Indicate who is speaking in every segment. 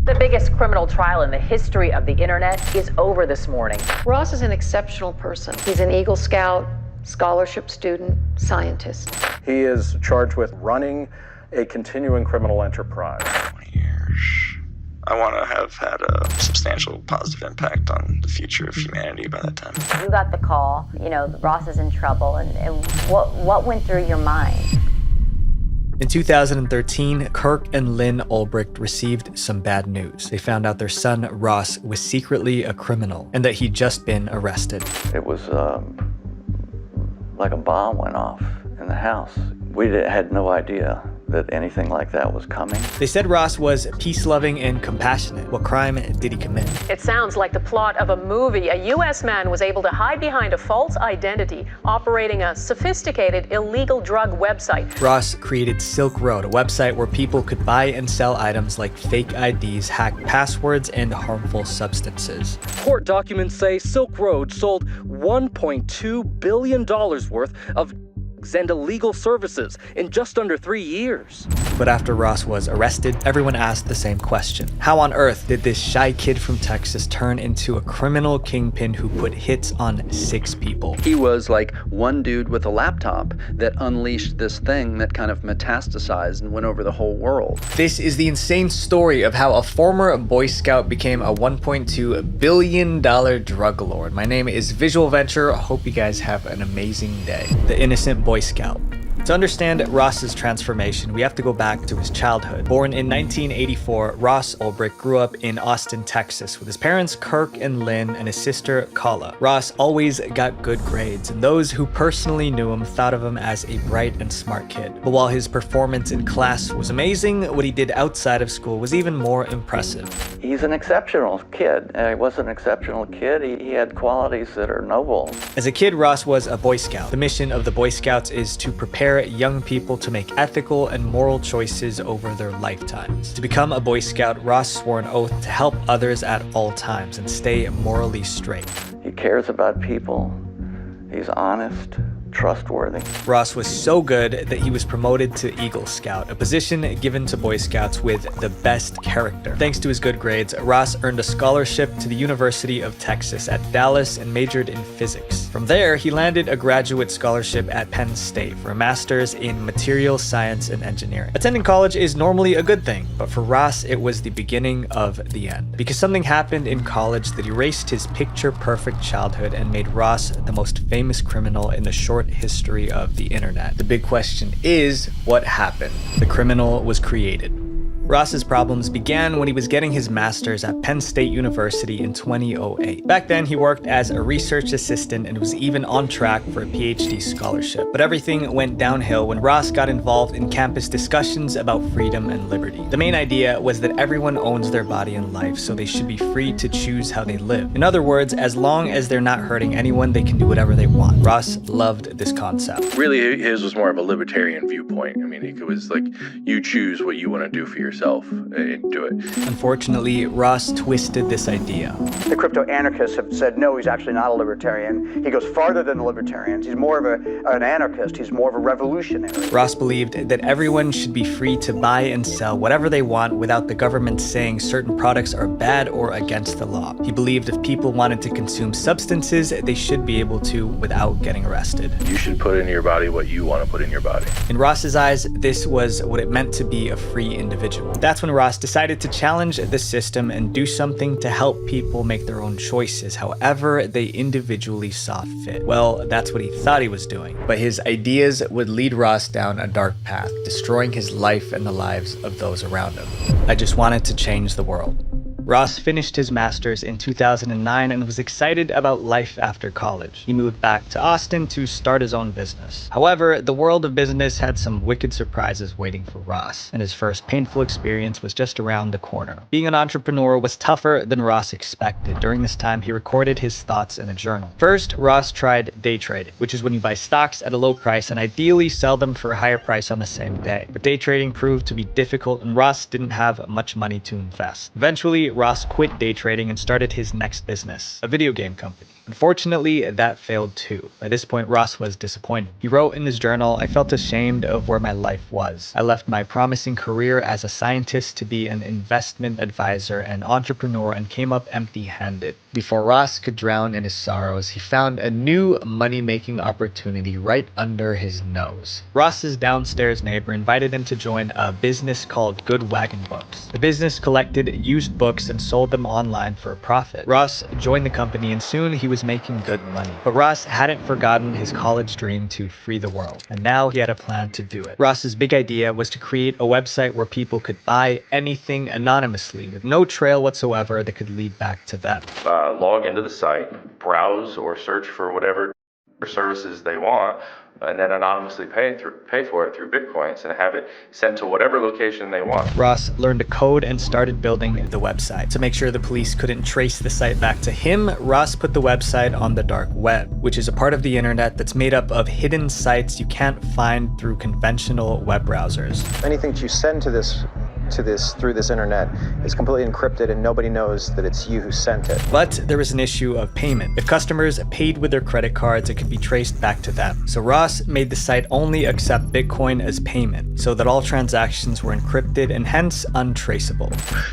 Speaker 1: The biggest criminal trial in the history of the internet is over this morning.
Speaker 2: Ross is an exceptional person. He's an Eagle Scout, scholarship student, scientist.
Speaker 3: He is charged with running a continuing criminal enterprise.
Speaker 4: 20 years. I want to have had a substantial positive impact on the future of humanity by that time.
Speaker 5: You got the call, Ross is in trouble, and what went through your mind?
Speaker 6: In 2013, Kirk and Lynn Ulbricht received some bad news. They found out their son, Ross, was secretly a criminal and that he'd just been arrested.
Speaker 7: It was like a bomb went off in the house. We had no idea that anything like that was coming.
Speaker 6: They said Ross was peace-loving and compassionate. What crime did he commit?
Speaker 1: It sounds like the plot of a movie. A U.S. man was able to hide behind a false identity, operating a sophisticated illegal drug website.
Speaker 6: Ross created Silk Road, a website where people could buy and sell items like fake IDs, hacked passwords, and harmful substances.
Speaker 8: Court documents say Silk Road sold $1.2 billion worth of and illegal services in just under 3 years.
Speaker 6: But after Ross was arrested, everyone asked the same question. How on earth did this shy kid from Texas turn into a criminal kingpin who put hits on 6 people?
Speaker 9: He was like one dude with a laptop that unleashed this thing that kind of metastasized and went over the whole world.
Speaker 6: This is the insane story of how a former Boy Scout became a $1.2 billion drug lord. My name is Visual Venture. I hope you guys have an amazing day. The innocent Boy Scout. To understand Ross's transformation, we have to go back to his childhood. Born in 1984, Ross Ulbricht grew up in Austin, Texas, with his parents Kirk and Lynn and his sister Kala. Ross always got good grades, and those who personally knew him thought of him as a bright and smart kid. But while his performance in class was amazing, what he did outside of school was even more impressive.
Speaker 7: He's an exceptional kid. He was an exceptional kid. He had qualities that are noble.
Speaker 6: As a kid, Ross was a Boy Scout. The mission of the Boy Scouts is to prepare young people to make ethical and moral choices over their lifetimes. To become a Boy Scout, Ross swore an oath to help others at all times and stay morally straight.
Speaker 7: He cares about people. He's honest, trustworthy.
Speaker 6: Ross was so good that he was promoted to Eagle Scout, a position given to Boy Scouts with the best character. Thanks to his good grades, Ross earned a scholarship to the University of Texas at Dallas and majored in physics. From there, he landed a graduate scholarship at Penn State for a master's in material science and engineering. Attending college is normally a good thing, but for Ross, it was the beginning of the end. Because something happened in college that erased his picture-perfect childhood and made Ross the most famous criminal in the short history of the internet. The big question is, what happened? The criminal was created. Ross's problems began when he was getting his master's at Penn State University in 2008. Back then, he worked as a research assistant and was even on track for a PhD scholarship. But everything went downhill when Ross got involved in campus discussions about freedom and liberty. The main idea was that everyone owns their body and life, so they should be free to choose how they live. In other words, as long as they're not hurting anyone, they can do whatever they want. Ross loved this concept.
Speaker 10: Really, his was more of a libertarian viewpoint. I mean, it was like, you choose what you want to do for yourself and do it.
Speaker 6: Unfortunately, Ross twisted this idea.
Speaker 11: The crypto anarchists have said, no, he's actually not a libertarian. He goes farther than the libertarians. He's more of an anarchist. He's more of a revolutionary.
Speaker 6: Ross believed that everyone should be free to buy and sell whatever they want without the government saying certain products are bad or against the law. He believed if people wanted to consume substances, they should be able to without getting arrested.
Speaker 10: You should put in your body what you want to put in your body.
Speaker 6: In Ross's eyes, this was what it meant to be a free individual. That's when Ross decided to challenge the system and do something to help people make their own choices, however they individually saw fit. Well, that's what he thought he was doing. But his ideas would lead Ross down a dark path, destroying his life and the lives of those around him. I just wanted to change the world. Ross finished his master's in 2009 and was excited about life after college. He moved back to Austin to start his own business. However, the world of business had some wicked surprises waiting for Ross, and his first painful experience was just around the corner. Being an entrepreneur was tougher than Ross expected. During this time, he recorded his thoughts in a journal. First, Ross tried day trading, which is when you buy stocks at a low price and ideally sell them for a higher price on the same day. But day trading proved to be difficult, and Ross didn't have much money to invest. Eventually, Ross quit day trading and started his next business, a video game company. Unfortunately, that failed too. By this point, Ross was disappointed. He wrote in his journal, "I felt ashamed of where my life was. I left my promising career as a scientist to be an investment advisor and entrepreneur and came up empty-handed." Before Ross could drown in his sorrows, he found a new money-making opportunity right under his nose. Ross's downstairs neighbor invited him to join a business called Good Wagon Books. The business collected used books and sold them online for a profit. Ross joined the company and soon he was making good money. But Ross hadn't forgotten his college dream to free the world, and now he had a plan to do it. Ross's big idea was to create a website where people could buy anything anonymously with no trail whatsoever that could lead back to them.
Speaker 10: Log into the site, browse or search for whatever services they want, and then anonymously pay for it through Bitcoins and have it sent to whatever location they want.
Speaker 6: Ross learned to code and started building the website. To make sure the police couldn't trace the site back to him, Ross put the website on the dark web, which is a part of the internet that's made up of hidden sites you can't find through conventional web browsers.
Speaker 3: Anything that you send through this internet is completely encrypted and nobody knows that it's you who sent it.
Speaker 6: But there was an issue of payment. If customers paid with their credit cards, it could be traced back to them. So Ross made the site only accept Bitcoin as payment, so that all transactions were encrypted and hence untraceable.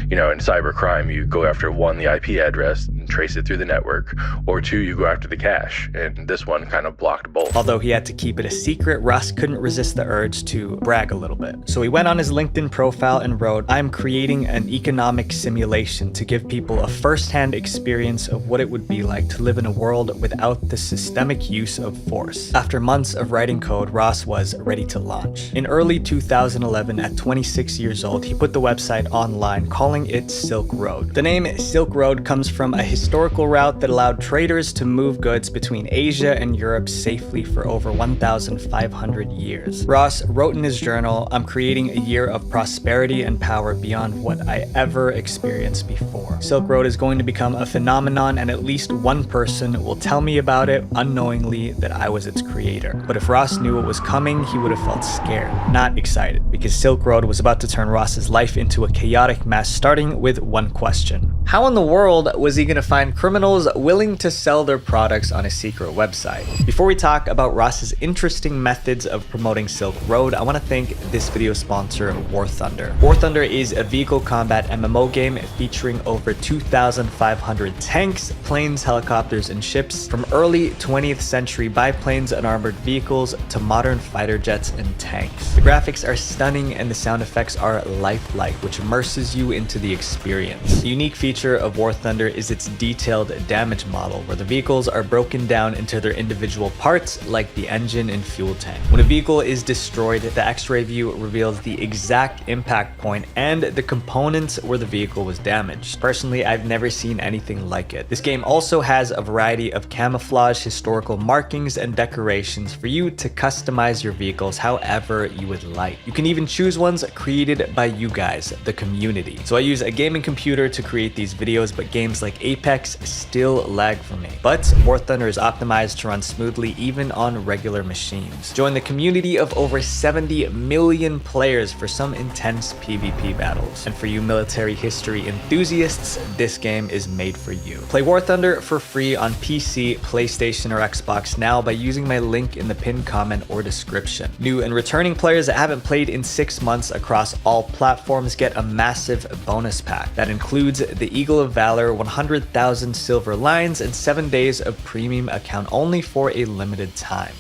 Speaker 10: You know, in cybercrime, you go after one, the IP address, and trace it through the network, or two, you go after the cache, and this one kind of blocked both.
Speaker 6: Although he had to keep it a secret, Ross couldn't resist the urge to brag a little bit. So he went on his LinkedIn profile and wrote, "I'm creating an economic simulation to give people a first-hand experience of what it would be like to live in a world without the systemic use of force." After months of writing code, Ross was ready to launch. In early 2011, at 26 years old, he put the website online, calling it Silk Road. The name Silk Road comes from a historical route that allowed traders to move goods between Asia and Europe safely for over 1,500 years. Ross wrote in his journal, "I'm creating a year of prosperity and power beyond what I ever experienced before. Silk Road is going to become a phenomenon and at least one person will tell me about it unknowingly that I was its creator." But if Ross knew what was coming, he would have felt scared, not excited, because Silk Road was about to turn Ross's life into a chaotic mess, starting with one question. How in the world was he going to find criminals willing to sell their products on a secret website? Before we talk about Ross's interesting methods of promoting Silk Road, I want to thank this video sponsor, War Thunder. War Thunder is a vehicle combat MMO game featuring over 2,500 tanks, planes, helicopters, and ships, from early 20th century biplanes and armored vehicles to modern fighter jets and tanks. The graphics are stunning and the sound effects are lifelike, which immerses you into the experience. The unique feature of War Thunder is its detailed damage model, where the vehicles are broken down into their individual parts, like the engine and fuel tank. When a vehicle is destroyed, the X-ray view reveals the exact impact point and the components where the vehicle was damaged. Personally, I've never seen anything like it. This game also has a variety of camouflage, historical markings, and decorations for you to customize your vehicles however you would like. You can even choose ones created by you guys, the community. So I use a gaming computer to create these videos, but games like Apex still lag for me. But War Thunder is optimized to run smoothly even on regular machines. Join the community of over 70 million players for some intense PvP battles. And for you military history enthusiasts, this game is made for you. Play War Thunder for free on PC, PlayStation, or Xbox now by using my link in the pinned comment or description. New and returning players that haven't played in 6 months across all platforms get a massive bonus pack that includes the Eagle of Valor, 100,000 silver lines, and 7 days of premium account only for a limited time.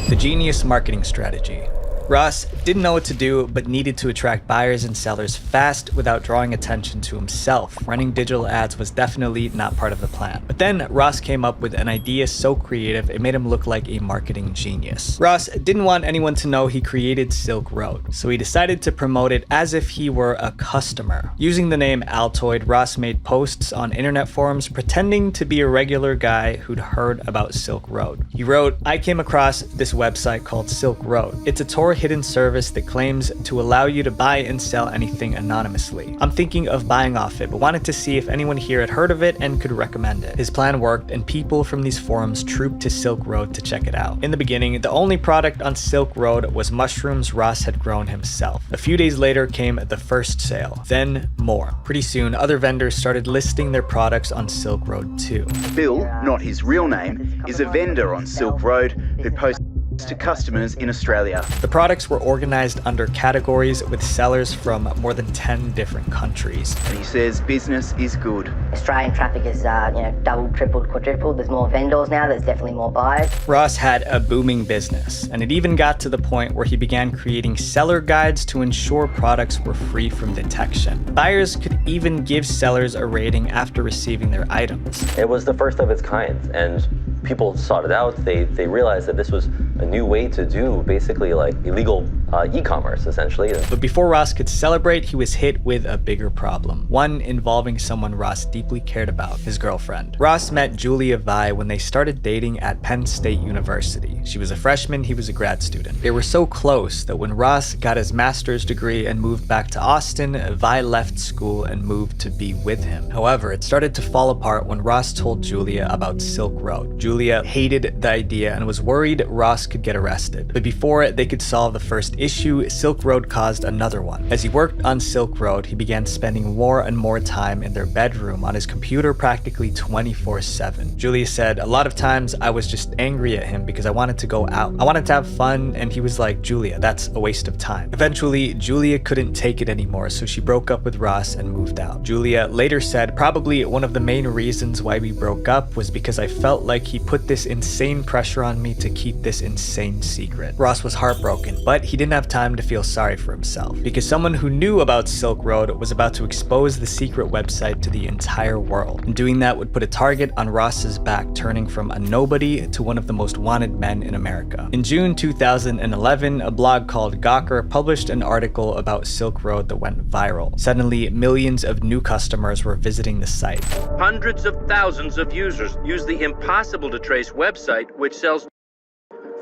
Speaker 6: The genius marketing strategy. Ross didn't know what to do, but needed to attract buyers and sellers fast without drawing attention to himself. Running digital ads was definitely not part of the plan. But then Ross came up with an idea so creative, it made him look like a marketing genius. Ross didn't want anyone to know he created Silk Road, so he decided to promote it as if he were a customer. Using the name Altoid, Ross made posts on internet forums pretending to be a regular guy who'd heard about Silk Road. He wrote, "I came across this website called Silk Road. It's a tour hidden service that claims to allow you to buy and sell anything anonymously. I'm thinking of buying off it, but wanted to see if anyone here had heard of it and could recommend it. His plan worked, and people from these forums trooped to Silk Road to check it out. In the beginning, the only product on Silk Road was mushrooms Ross had grown himself. A few days later came the first sale, then more. Pretty soon, other vendors started listing their products on Silk Road too.
Speaker 12: Bill, not his real name, is a vendor on Silk Road who posts to customers in Australia.
Speaker 6: The products were organized under categories with sellers from more than 10 different countries.
Speaker 12: And he says business is good.
Speaker 5: Australian traffic is, doubled, tripled, quadrupled. There's more vendors now. There's definitely more buyers.
Speaker 6: Ross had a booming business, and it even got to the point where he began creating seller guides to ensure products were free from detection. Buyers could even give sellers a rating after receiving their items.
Speaker 13: It was the first of its kind, and people sought it out. They realized that this was a new way to do basically like illegal e-commerce, essentially.
Speaker 6: But before Ross could celebrate, he was hit with a bigger problem, one involving someone Ross deeply cared about, his girlfriend. Ross met Julia Vi when they started dating at Penn State University. She was a freshman, he was a grad student. They were so close that when Ross got his master's degree and moved back to Austin, Vi left school and moved to be with him. However, it started to fall apart when Ross told Julia about Silk Road. Julia hated the idea and was worried Ross could get arrested. But before they could solve the first issue, Silk Road caused another one. As he worked on Silk Road, he began spending more and more time in their bedroom on his computer practically 24/7. Julia said, "A lot of times I was just angry at him because I wanted to go out. I wanted to have fun, and he was like, 'Julia, that's a waste of time.'" Eventually, Julia couldn't take it anymore, so she broke up with Ross and moved out. Julia later said, "Probably one of the main reasons why we broke up was because I felt like he put this insane pressure on me to keep this insane secret." Ross was heartbroken, but he didn't have time to feel sorry for himself, because someone who knew about Silk Road was about to expose the secret website to the entire world. And doing that would put a target on Ross's back, turning from a nobody to one of the most wanted men in America. In June 2011, a blog called Gawker published an article about Silk Road that went viral. Suddenly, millions of new customers were visiting the site.
Speaker 14: Hundreds of thousands of users use the impossible to trace website, which sells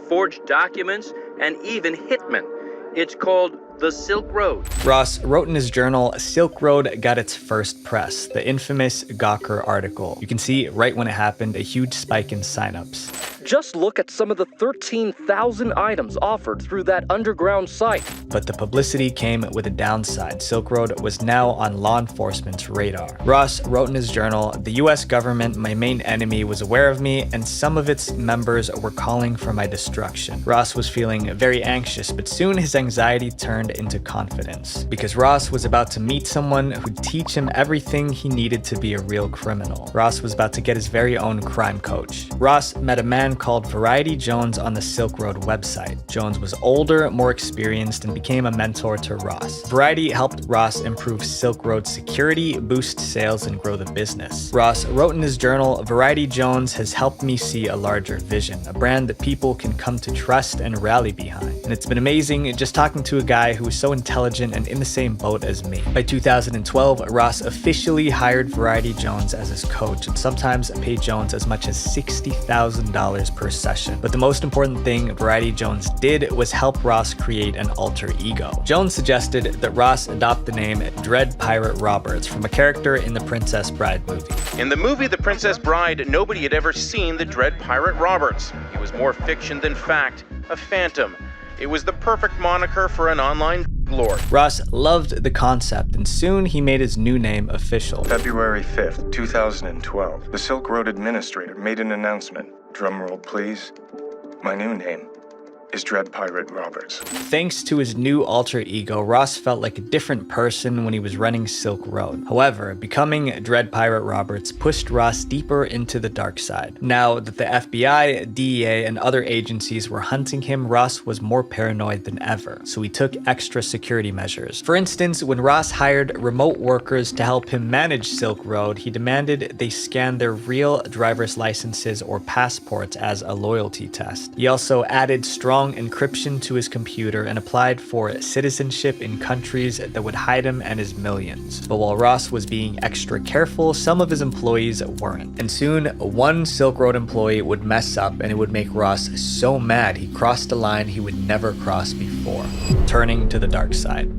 Speaker 14: forged documents and even hitmen. It's called the Silk Road.
Speaker 6: Ross wrote in his journal, "Silk Road got its first press," the infamous Gawker article. You can see right when it happened, a huge spike in signups.
Speaker 8: Just look at some of the 13,000 items offered through that underground site.
Speaker 6: But the publicity came with a downside. Silk Road was now on law enforcement's radar. Ross wrote in his journal, "The US government, my main enemy, was aware of me, and some of its members were calling for my destruction." Ross was feeling very anxious, but soon his anxiety turned into confidence, because Ross was about to meet someone who'd teach him everything he needed to be a real criminal. Ross was about to get his very own crime coach. Ross met a man called Variety Jones on the Silk Road website. Jones was older, more experienced, and became a mentor to Ross. Variety helped Ross improve Silk Road's security, boost sales, and grow the business. Ross wrote in his journal, "Variety Jones has helped me see a larger vision, a brand that people can come to trust and rally behind. And it's been amazing just talking to a guy who was so intelligent and in the same boat as me." By 2012, Ross officially hired Variety Jones as his coach, and sometimes paid Jones as much as $60,000 per session. But the most important thing Variety Jones did was help Ross create an alter ego. Jones suggested that Ross adopt the name Dread Pirate Roberts from a character in the Princess Bride movie.
Speaker 15: In the movie The Princess Bride, nobody had ever seen the Dread Pirate Roberts. He was more fiction than fact, a phantom. It was the perfect moniker for an online lord.
Speaker 6: Ross loved the concept, and soon he made his new name official.
Speaker 16: February 5th, 2012, the Silk Road administrator made an announcement. Drumroll, please. My new name is Dread Pirate Roberts.
Speaker 6: Thanks to his new alter ego, Ross felt like a different person when he was running Silk Road. However, becoming Dread Pirate Roberts pushed Ross deeper into the dark side. Now that the FBI, DEA, and other agencies were hunting him, Ross was more paranoid than ever, so he took extra security measures. For instance, when Ross hired remote workers to help him manage Silk Road, he demanded they scan their real driver's licenses or passports as a loyalty test. He also added strong wrong encryption to his computer and applied for citizenship in countries that would hide him and his millions. But while Ross was being extra careful, some of his employees weren't. And soon, one Silk Road employee would mess up and it would make Ross so mad he crossed a line he would never cross before, turning to the dark side.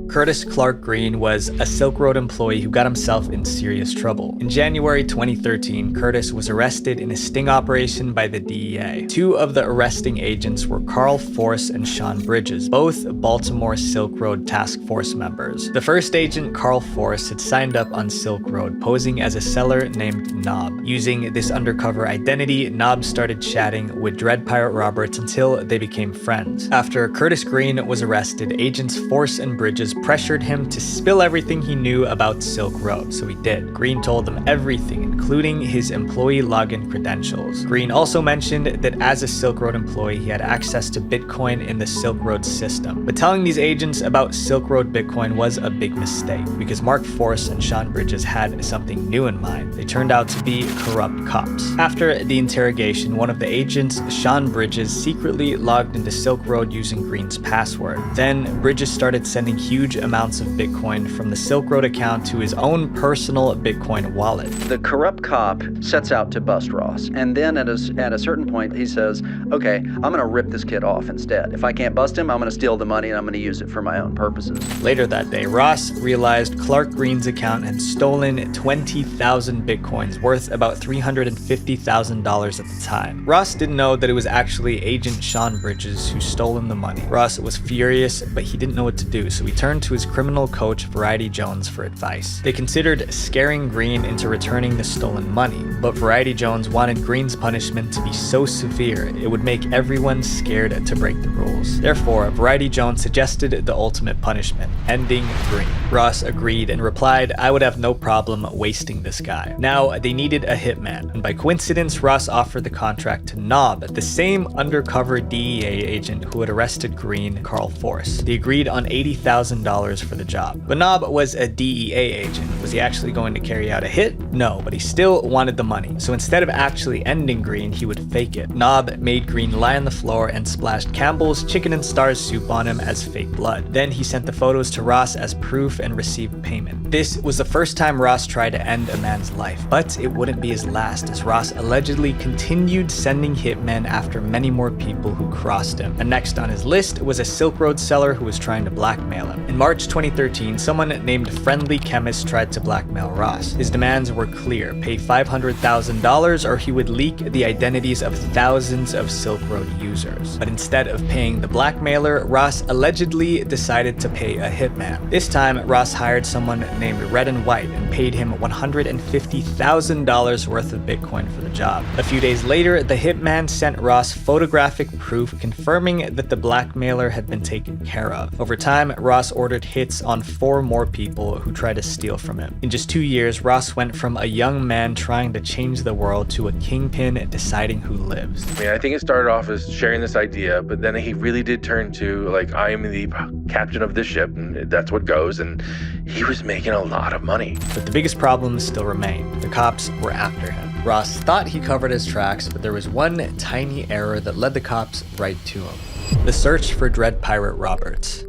Speaker 6: Curtis Clark Green was a Silk Road employee who got himself in serious trouble. In January 2013, Curtis was arrested in a sting operation by the DEA. Two of the arresting agents were Carl Force and Sean Bridges, both Baltimore Silk Road Task Force members. The first agent, Carl Force, had signed up on Silk Road, posing as a seller named Knob. Using this undercover identity, Knob started chatting with Dread Pirate Roberts until they became friends. After Curtis Green was arrested, agents Force and Bridges pressured him to spill everything he knew about Silk Road, so he did. Green told them everything, including his employee login credentials. Green also mentioned that as a Silk Road employee, he had access to Bitcoin in the Silk Road system. But telling these agents about Silk Road Bitcoin was a big mistake, because Mark Force and Sean Bridges had something new in mind. They turned out to be corrupt cops. After the interrogation, one of the agents, Sean Bridges, secretly logged into Silk Road using Green's password. Then Bridges started sending huge amounts of Bitcoin from the Silk Road account to his own personal Bitcoin wallet.
Speaker 9: The corrupt cop sets out to bust Ross, and then at a certain point he says, okay, I'm gonna rip this kid off instead. If I can't bust him, I'm gonna steal the money and I'm gonna use it for my own purposes.
Speaker 6: Later that day, Ross realized Clark Green's account had stolen 20,000 Bitcoins, worth about $350,000 at the time. Ross didn't know that it was actually Agent Sean Bridges who stolen the money. Ross was furious, but he didn't know what to do, so he turned to his criminal coach, Variety Jones, for advice. They considered scaring Green into returning the stolen money, but Variety Jones wanted Green's punishment to be so severe it would make everyone scared to break the rules. Therefore, Variety Jones suggested the ultimate punishment, ending Green. Ross agreed and replied, "I would have no problem wasting this guy." Now, they needed a hitman, and by coincidence, Ross offered the contract to Knob, the same undercover DEA agent who had arrested Green, Carl Force. They agreed on $80,000 for the job. But Knob was a DEA agent. Was he actually going to carry out a hit? No, but he still wanted the money. So instead of actually ending Green, he would fake it. Knob made Green lie on the floor and splashed Campbell's Chicken and Stars soup on him as fake blood. Then he sent the photos to Ross as proof and received payment. This was the first time Ross tried to end a man's life, but it wouldn't be his last, as Ross allegedly continued sending hitmen after many more people who crossed him. And next on his list was a Silk Road seller who was trying to blackmail him. In March 2013, someone named Friendly Chemist tried to blackmail Ross. His demands were clear: pay $500,000 or he would leak the identities of thousands of Silk Road users. But instead of paying the blackmailer, Ross allegedly decided to pay a hitman. This time, Ross hired someone named Red and White and paid him $150,000 worth of Bitcoin for the job. A few days later, the hitman sent Ross photographic proof confirming that the blackmailer had been taken care of. Over time, Ross ordered hits on 4 more people who tried to steal from him. In just 2 years, Ross went from a young man trying to change the world to a kingpin deciding who lives.
Speaker 17: I mean, I think it started off as sharing this idea, but then he really did turn to, like, I am the captain of this ship, and that's what goes, and he was making a lot of money.
Speaker 6: But the biggest problem still remained. The cops were after him. Ross thought he covered his tracks, but there was one tiny error that led the cops right to him: the search for Dread Pirate Roberts.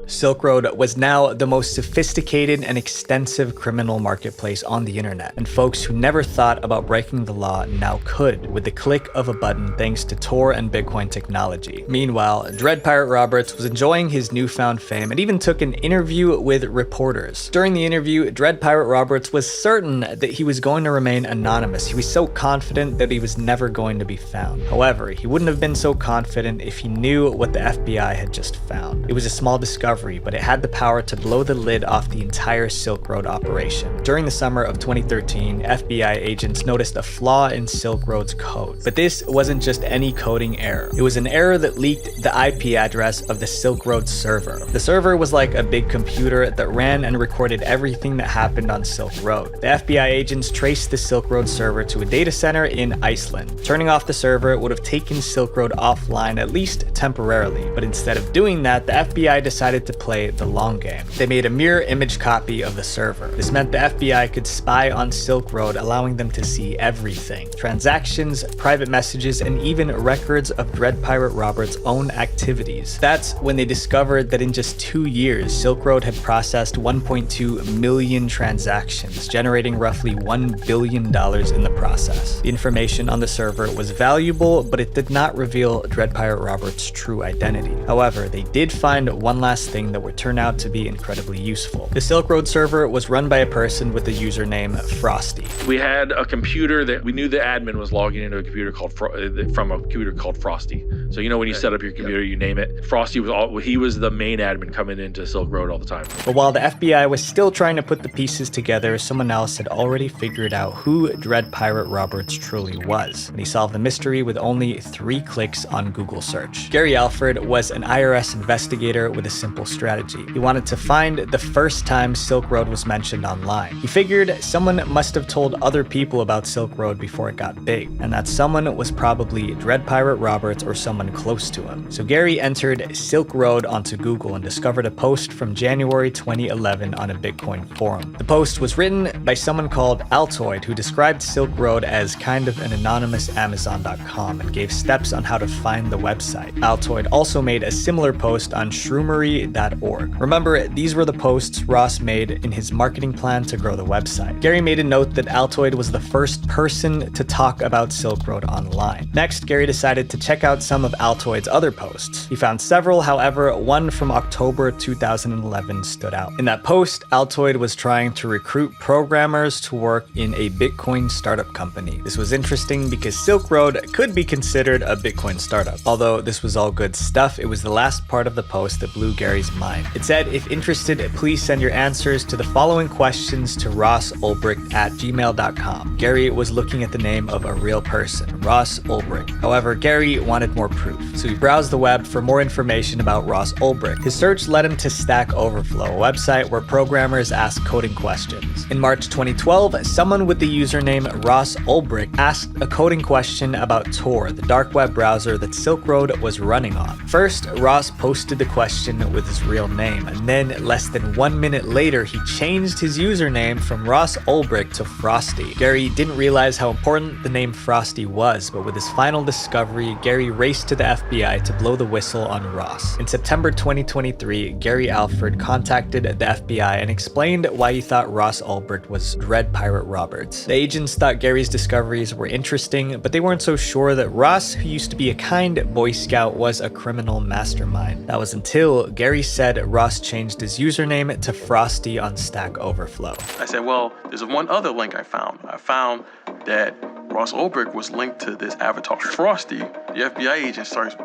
Speaker 6: Silk Road was now the most sophisticated and extensive criminal marketplace on the internet, and folks who never thought about breaking the law now could with the click of a button thanks to Tor and Bitcoin technology. Meanwhile, Dread Pirate Roberts was enjoying his newfound fame and even took an interview with reporters. During the interview, Dread Pirate Roberts was certain that he was going to remain anonymous. He was so confident that he was never going to be found. However, he wouldn't have been so confident if he knew what the FBI had just found. It was a small discovery, but it had the power to blow the lid off the entire Silk Road operation. During the summer of 2013, FBI agents noticed a flaw in Silk Road's code. But this wasn't just any coding error. It was an error that leaked the IP address of the Silk Road server. The server was like a big computer that ran and recorded everything that happened on Silk Road. The FBI agents traced the Silk Road server to a data center in Iceland. Turning off the server would have taken Silk Road offline, at least temporarily, but instead of doing that, the FBI decided to play the long game. They made a mirror image copy of the server. This meant the FBI could spy on Silk Road, allowing them to see everything: transactions, private messages, and even records of Dread Pirate Roberts' own activities. That's when they discovered that in just 2 years, Silk Road had processed 1.2 million transactions, generating roughly $1 billion in the process. The information on the server was valuable, but it did not reveal Dread Pirate Roberts' true identity. However, they did find one last thing that would turn out to be incredibly useful. The Silk Road server was run by a person with the username Frosty.
Speaker 17: We had a computer that we knew the admin was logging into a computer called from a computer called Frosty. So you know when you set up your computer, you name it. Frosty was the main admin coming into Silk Road all the time.
Speaker 6: But while the FBI was still trying to put the pieces together, someone else had already figured out who Dread Pirate Roberts truly was, and he solved the mystery with only 3 clicks on Google search. Gary Alford was an IRS investigator with a simple strategy. He wanted to find the first time Silk Road was mentioned online. He figured someone must have told other people about Silk Road before it got big, and that someone was probably Dread Pirate Roberts or someone close to him. So Gary entered Silk Road onto Google and discovered a post from January 2011 on a Bitcoin forum. The post was written by someone called Altoid, who described Silk Road as kind of an anonymous Amazon.com and gave steps on how to find the website. Altoid also made a similar post on shroomery.org. Remember, these were the posts Ross made in his marketing plan to grow the website. Gary made a note that Altoid was the first person to talk about Silk Road online. Next, Gary decided to check out some of Altoid's other posts. He found several, however, one from October 2011 stood out. In that post, Altoid was trying to recruit programmers to work in a Bitcoin startup company. This was interesting because Silk Road could be considered a Bitcoin startup. Although this was all good stuff, it was the last part of the post that blew Gary's mind. It said, if interested, please send your answers to the following questions to rossolbricht@gmail.com. Gary was looking at the name of a real person, Ross Ulbricht. However, Gary wanted more proof, so he browsed the web for more information about Ross Ulbricht. His search led him to Stack Overflow, a website where programmers ask coding questions. In March 2012, someone with the username Ross Ulbricht asked a coding question about Tor, the dark web browser that Silk Road was running on. First, Ross posted the question with his real name, and then less than 1 minute later, he changed his username from Ross Ulbricht to Frosty. Gary didn't realize how important the name Frosty was, but with his final discovery, Gary raced to the FBI to blow the whistle on Ross. In September 2023, Gary Alford contacted the FBI and explained why he thought Ross Ulbricht was Dread Pirate Roberts. The agents thought Gary's discoveries were interesting, but they weren't so sure that Ross, who used to be a kind Boy Scout, was a criminal mastermind. That was until Gary said Ross changed his username to Frosty on Stack Overflow.
Speaker 18: I said, well, there's one other link I found. I found that Ross Ulbricht was linked to this avatar Frosty. The FBI agent starts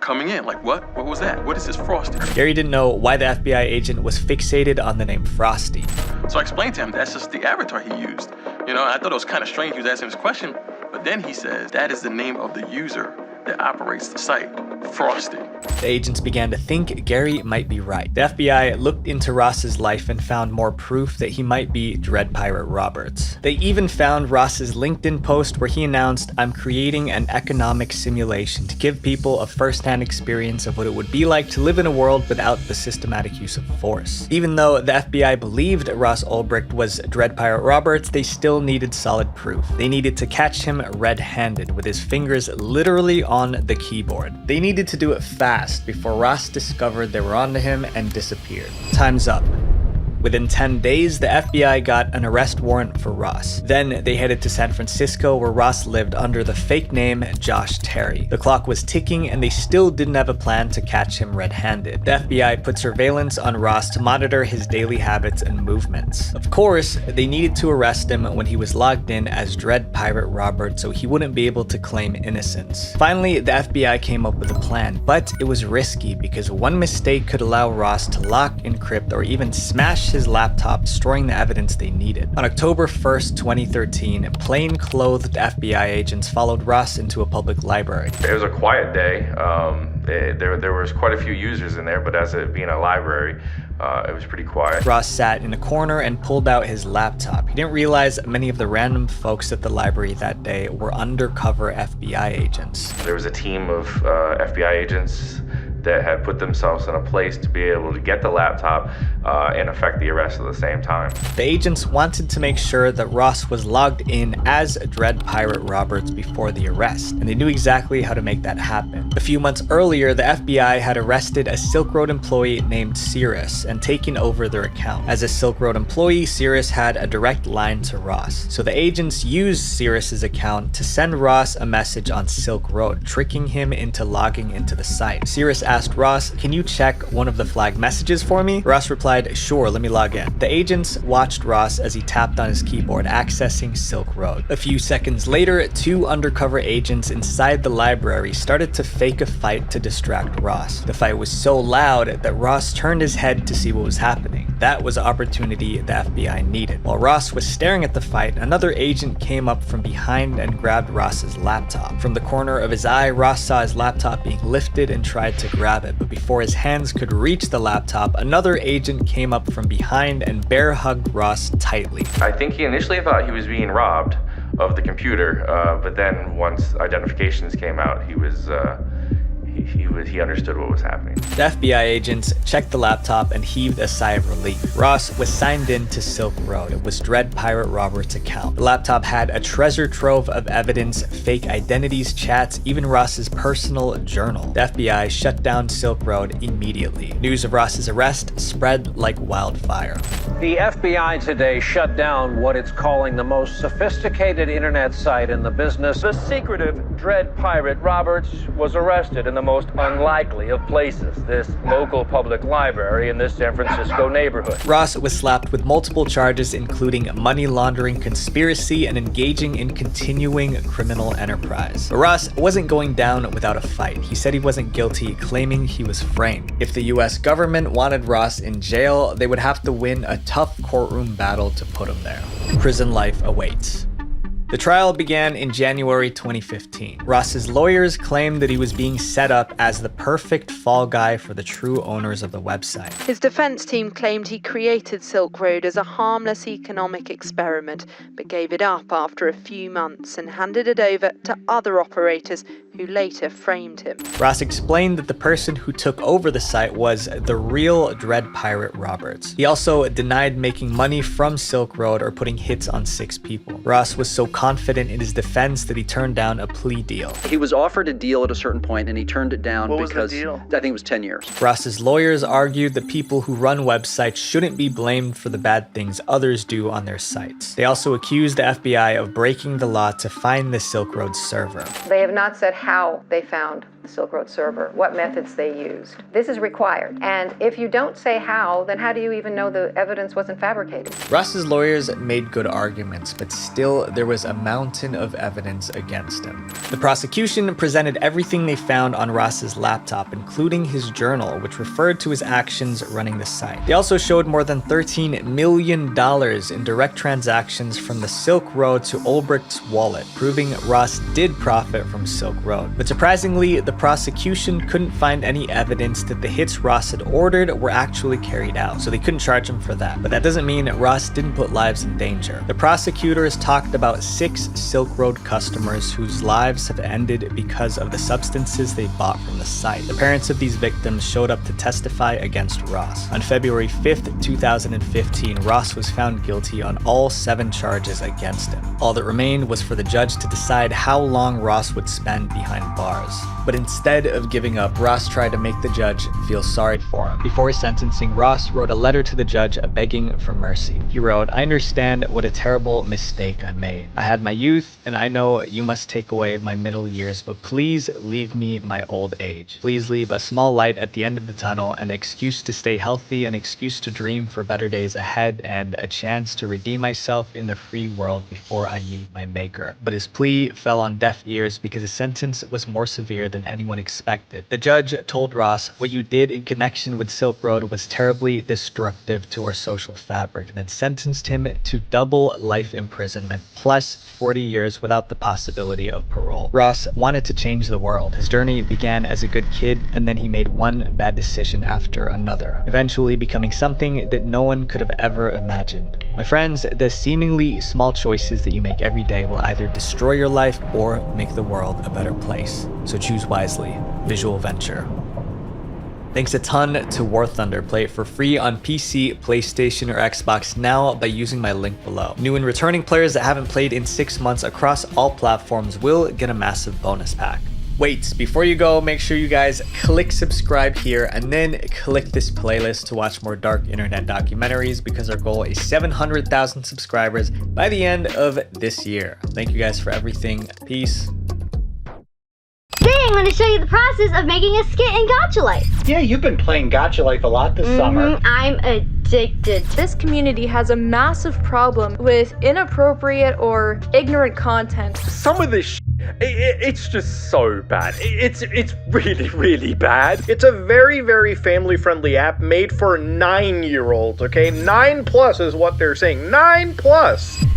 Speaker 18: coming in like, what was that? What is this Frosty?
Speaker 6: Gary didn't know why the FBI agent was fixated on the name Frosty.
Speaker 18: So I explained to him that's just the avatar he used. You know, I thought it was kind of strange he was asking this question, but then he says that is the name of the user that operates the site, Frosty.
Speaker 6: The agents began to think Gary might be right. The FBI looked into Ross's life and found more proof that he might be Dread Pirate Roberts. They even found Ross's LinkedIn post where he announced, "I'm creating an economic simulation to give people a first-hand experience of what it would be like to live in a world without the systematic use of force." Even though the FBI believed Ross Ulbricht was Dread Pirate Roberts, they still needed solid proof. They needed to catch him red-handed with his fingers literally on the keyboard. They needed to do it fast before Ross discovered they were onto him and disappeared. Time's up. Within 10 days, the FBI got an arrest warrant for Ross. Then they headed to San Francisco, where Ross lived under the fake name Josh Terry. The clock was ticking and they still didn't have a plan to catch him red-handed. The FBI put surveillance on Ross to monitor his daily habits and movements. Of course, they needed to arrest him when he was logged in as Dread Pirate Robert so he wouldn't be able to claim innocence. Finally, the FBI came up with a plan, but it was risky because one mistake could allow Ross to lock, encrypt, or even smash his laptop, destroying the evidence they needed. On October 1st, 2013, plain-clothed FBI agents followed Ross into a public library.
Speaker 10: It was a quiet day. There was quite a few users in there, but as it being a library, it was pretty quiet.
Speaker 6: Ross sat in a corner and pulled out his laptop. He didn't realize many of the random folks at the library that day were undercover FBI agents.
Speaker 10: There was a team of FBI agents that had put themselves in a place to be able to get the laptop and effect the arrest at the same time.
Speaker 6: The agents wanted to make sure that Ross was logged in as Dread Pirate Roberts before the arrest, and they knew exactly how to make that happen. A few months earlier, the FBI had arrested a Silk Road employee named Cirrus and taken over their account. As a Silk Road employee, Cirrus had a direct line to Ross, so the agents used Cirrus's account to send Ross a message on Silk Road, tricking him into logging into the site. Cirrus asked Ross, "Can you check one of the flagged messages for me?" Ross replied, "Sure, let me log in." The agents watched Ross as he tapped on his keyboard, accessing Silk Road. A few seconds later, two undercover agents inside the library started to fake a fight to distract Ross. The fight was so loud that Ross turned his head to see what was happening. That was the opportunity the FBI needed. While Ross was staring at the fight, another agent came up from behind and grabbed Ross's laptop. From the corner of his eye, Ross saw his laptop being lifted and tried to grab it, but before his hands could reach the laptop, another agent came up from behind and bear hugged Ross tightly.
Speaker 10: I think he initially thought he was being robbed of the computer, but then once identifications came out, he understood what was happening.
Speaker 6: The FBI agents checked the laptop and heaved a sigh of relief. Ross was signed in to Silk Road. It was Dread Pirate Roberts' account. The laptop had a treasure trove of evidence, fake identities, chats, even Ross's personal journal. The FBI shut down Silk Road immediately. News of Ross's arrest spread like wildfire.
Speaker 19: The FBI today shut down what it's calling the most sophisticated internet site in the business. The secretive Dread Pirate Roberts was arrested in the most unlikely of places, this local public library in this San Francisco neighborhood.
Speaker 6: Ross was slapped with multiple charges, including money laundering, conspiracy, and engaging in continuing criminal enterprise. But Ross wasn't going down without a fight. He said he wasn't guilty, claiming he was framed. If the US government wanted Ross in jail, they would have to win a tough courtroom battle to put him there. Prison life awaits. The trial began in January 2015. Ross's lawyers claimed that he was being set up as the perfect fall guy for the true owners of the website.
Speaker 20: His defense team claimed he created Silk Road as a harmless economic experiment, but gave it up after a few months and handed it over to other operators who later framed him.
Speaker 6: Ross explained that the person who took over the site was the real Dread Pirate Roberts. He also denied making money from Silk Road or putting hits on 6 people. Ross was so confident in his defense that he turned down a plea deal.
Speaker 9: He was offered a deal at a certain point and he turned it down because I think it was 10 years.
Speaker 6: Ross's lawyers argued that people who run websites shouldn't be blamed for the bad things others do on their sites. They also accused the FBI of breaking the law to find the Silk Road server.
Speaker 2: They have not said how they found the Silk Road server, what methods they used. This is required. And if you don't say how, then how do you even know the evidence wasn't fabricated?
Speaker 6: Ross's lawyers made good arguments, but still there was a mountain of evidence against him. The prosecution presented everything they found on Ross's laptop, including his journal, which referred to his actions running the site. They also showed more than $13 million in direct transactions from the Silk Road to Ulbricht's wallet, proving Ross did profit from Silk Road. But surprisingly, the prosecution couldn't find any evidence that the hits Ross had ordered were actually carried out, so they couldn't charge him for that. But that doesn't mean Ross didn't put lives in danger. The prosecutors talked about 6 Silk Road customers whose lives have ended because of the substances they bought from the site. The parents of these victims showed up to testify against Ross. On February 5th, 2015, Ross was found guilty on all 7 charges against him. All that remained was for the judge to decide how long Ross would spend behind bars. But instead of giving up, Ross tried to make the judge feel sorry for him. Before his sentencing, Ross wrote a letter to the judge begging for mercy. He wrote, "I understand what a terrible mistake I made. I had my youth, and I know you must take away my middle years, but please leave me my old age. Please leave a small light at the end of the tunnel, an excuse to stay healthy, an excuse to dream for better days ahead, and a chance to redeem myself in the free world before I meet my maker." But his plea fell on deaf ears because his sentence was more severe than anyone expected. The judge told Ross, "What you did in connection with Silk Road was terribly destructive to our social fabric," and then sentenced him to double life imprisonment plus 40 years without the possibility of parole. Ross wanted to change the world. His journey began as a good kid, and then he made one bad decision after another, eventually becoming something that no one could have ever imagined. My friends, the seemingly small choices that you make every day will either destroy your life or make the world a better place. So choose wisely. Visual Venture. Thanks a ton to War Thunder. Play it for free on PC, PlayStation, or Xbox now by using my link below. New and returning players that haven't played in 6 months across all platforms will get a massive bonus pack. Wait, before you go, make sure you guys click subscribe here and then click this playlist to watch more dark internet documentaries, because our goal is 700,000 subscribers by the end of this year. Thank you guys for everything. Peace.
Speaker 21: Today I'm going to show you the process of making a skit in Gacha Life.
Speaker 22: Yeah, you've been playing Gacha Life a lot this summer.
Speaker 21: I'm addicted.
Speaker 23: This community has a massive problem with inappropriate or ignorant content.
Speaker 24: Some of this it's just so bad. It's really, really bad. It's a very, very family-friendly app made for 9-year-olds, okay? 9+ is what they're saying. 9+.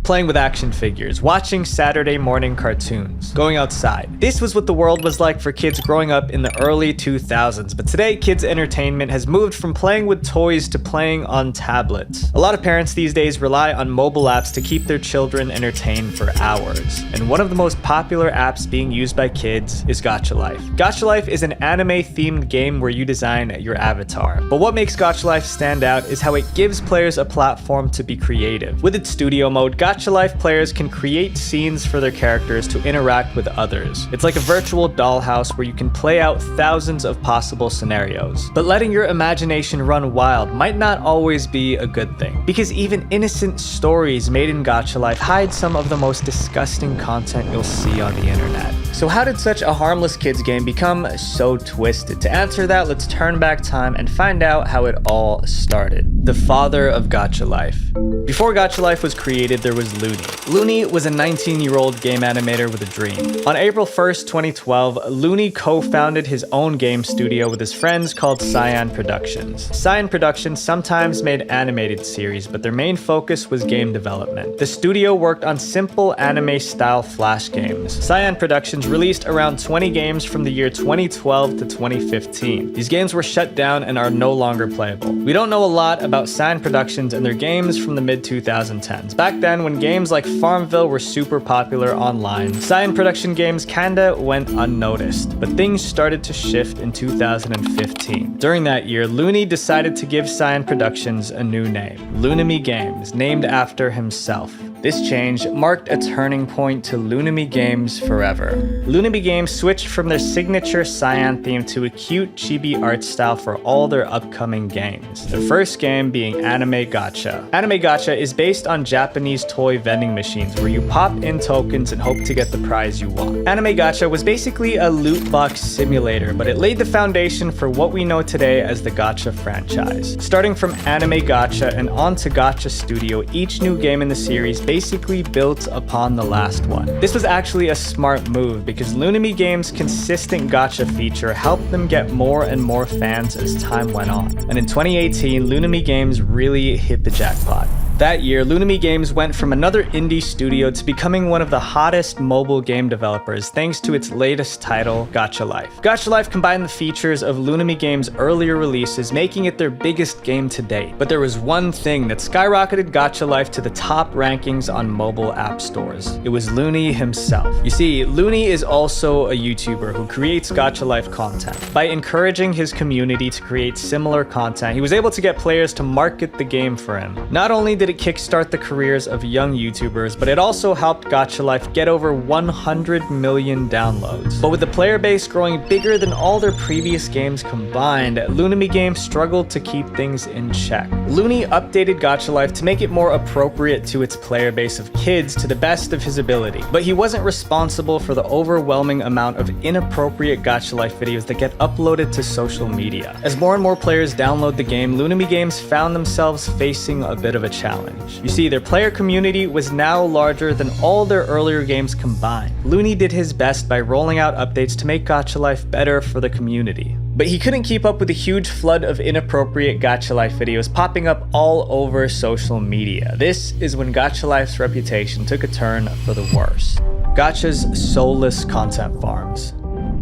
Speaker 6: Playing with action figures, watching Saturday morning cartoons, going outside. This was what the world was like for kids growing up in the early 2000s, but today kids' entertainment has moved from playing with toys to playing on tablets. A lot of parents these days rely on mobile apps to keep their children entertained for hours, and one of the most popular apps being used by kids is Gacha Life. Gacha Life is an anime-themed game where you design your avatar, but what makes Gacha Life stand out is how it gives players a platform to be creative. With its studio mode, Gacha Life players can create scenes for their characters to interact with others. It's like a virtual dollhouse where you can play out thousands of possible scenarios. But letting your imagination run wild might not always be a good thing, because even innocent stories made in Gacha Life hide some of the most disgusting content you'll see on the internet. So how did such a harmless kids game become so twisted? To answer that, let's turn back time and find out how it all started. The father of Gacha Life. Before Gacha Life was created, there was Looney. Looney was a 19-year-old game animator with a dream. On April 1st, 2012, Looney co-founded his own game studio with his friends called Cyan Productions. Cyan Productions sometimes made animated series, but their main focus was game development. The studio worked on simple anime-style flash games. Cyan Productions released around 20 games from the year 2012 to 2015. These games were shut down and are no longer playable. We don't know a lot about Cyan Productions and their games from the mid-2010s. Back then, when games like Farmville were super popular online, Cyan Production games kinda went unnoticed, but things started to shift in 2015. During that year, Looney decided to give Cyan Productions a new name, Loonamy Games, named after himself. This change marked a turning point to Loonamy Games forever. Loonamy Games switched from their signature Cyan theme to a cute chibi art style for all their upcoming games. The first game being Anime Gacha. Anime Gacha is based on Japanese toy vending machines where you pop in tokens and hope to get the prize you want. Anime Gacha was basically a loot box simulator, but it laid the foundation for what we know today as the Gacha franchise. Starting from Anime Gacha and onto Gacha Studio, each new game in the series basically built upon the last one. This was actually a smart move because Loonamy Games' consistent gacha feature helped them get more and more fans as time went on. And in 2018, Loonamy Games really hit the jackpot. That year, Loonamy Games went from another indie studio to becoming one of the hottest mobile game developers thanks to its latest title, Gacha Life. Gacha Life combined the features of Loonamy Games' earlier releases, making it their biggest game to date. But there was one thing that skyrocketed Gacha Life to the top rankings on mobile app stores. It was Looney himself. You see, Looney is also a YouTuber who creates Gacha Life content. By encouraging his community to create similar content, he was able to get players to market the game for him. Not only did it kickstart the careers of young YouTubers, but it also helped Gacha Life get over 100 million downloads. But with the player base growing bigger than all their previous games combined, Loonamy Games struggled to keep things in check. Looney updated Gacha Life to make it more appropriate to its player base of kids to the best of his ability, but he wasn't responsible for the overwhelming amount of inappropriate Gacha Life videos that get uploaded to social media. As more and more players download the game, Loonamy Games found themselves facing a bit of a challenge. You see, their player community was now larger than all their earlier games combined. Looney did his best by rolling out updates to make Gacha Life better for the community. But he couldn't keep up with the huge flood of inappropriate Gacha Life videos popping up all over social media. This is when Gacha Life's reputation took a turn for the worse. Gacha's soulless content farms.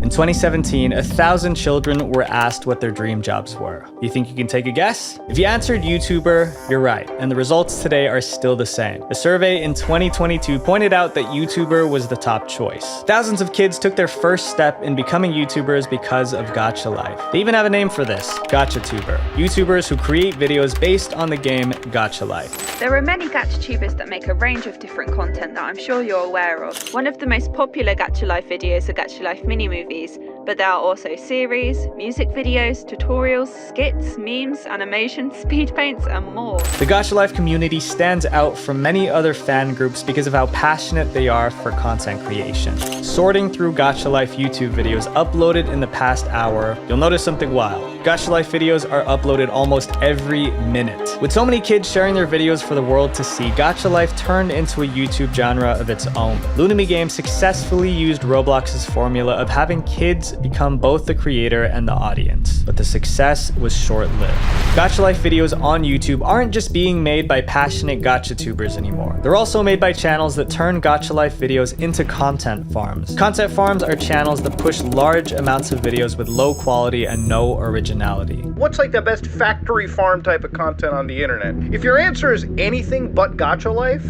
Speaker 6: In 2017, 1,000 children were asked what their dream jobs were. You think you can take a guess? If you answered YouTuber, you're right, and the results today are still the same. A survey in 2022 pointed out that YouTuber was the top choice. Thousands of kids took their first step in becoming YouTubers because of Gacha Life. They even have a name for this, GachaTuber. YouTubers who create videos based on the game Gacha Life.
Speaker 1: There are many GachaTubers that make a range of different content that I'm sure you're aware of. One of the most popular Gacha Life videos are Gacha Life mini-movies, but there are also series, music videos, tutorials, skits, memes, animations, speed paints, and more.
Speaker 6: The Gacha Life community stands out from many other fan groups because of how passionate they are for content creation. Sorting through Gacha Life YouTube videos uploaded in the past hour, you'll notice something wild. Gacha Life videos are uploaded almost every minute. With so many kids sharing their videos for the world to see, Gacha Life turned into a YouTube genre of its own. Lunami Games successfully used Roblox's formula of having kids become both the creator and the audience, but the success was short-lived. Gacha Life videos on YouTube aren't just being made by passionate GachaTubers anymore. They're also made by channels that turn Gacha Life videos into content farms. Content farms are channels that push large amounts of videos with low quality and no originality.
Speaker 24: What's like the best factory farm type of content on the internet? If your answer is anything but Gacha Life,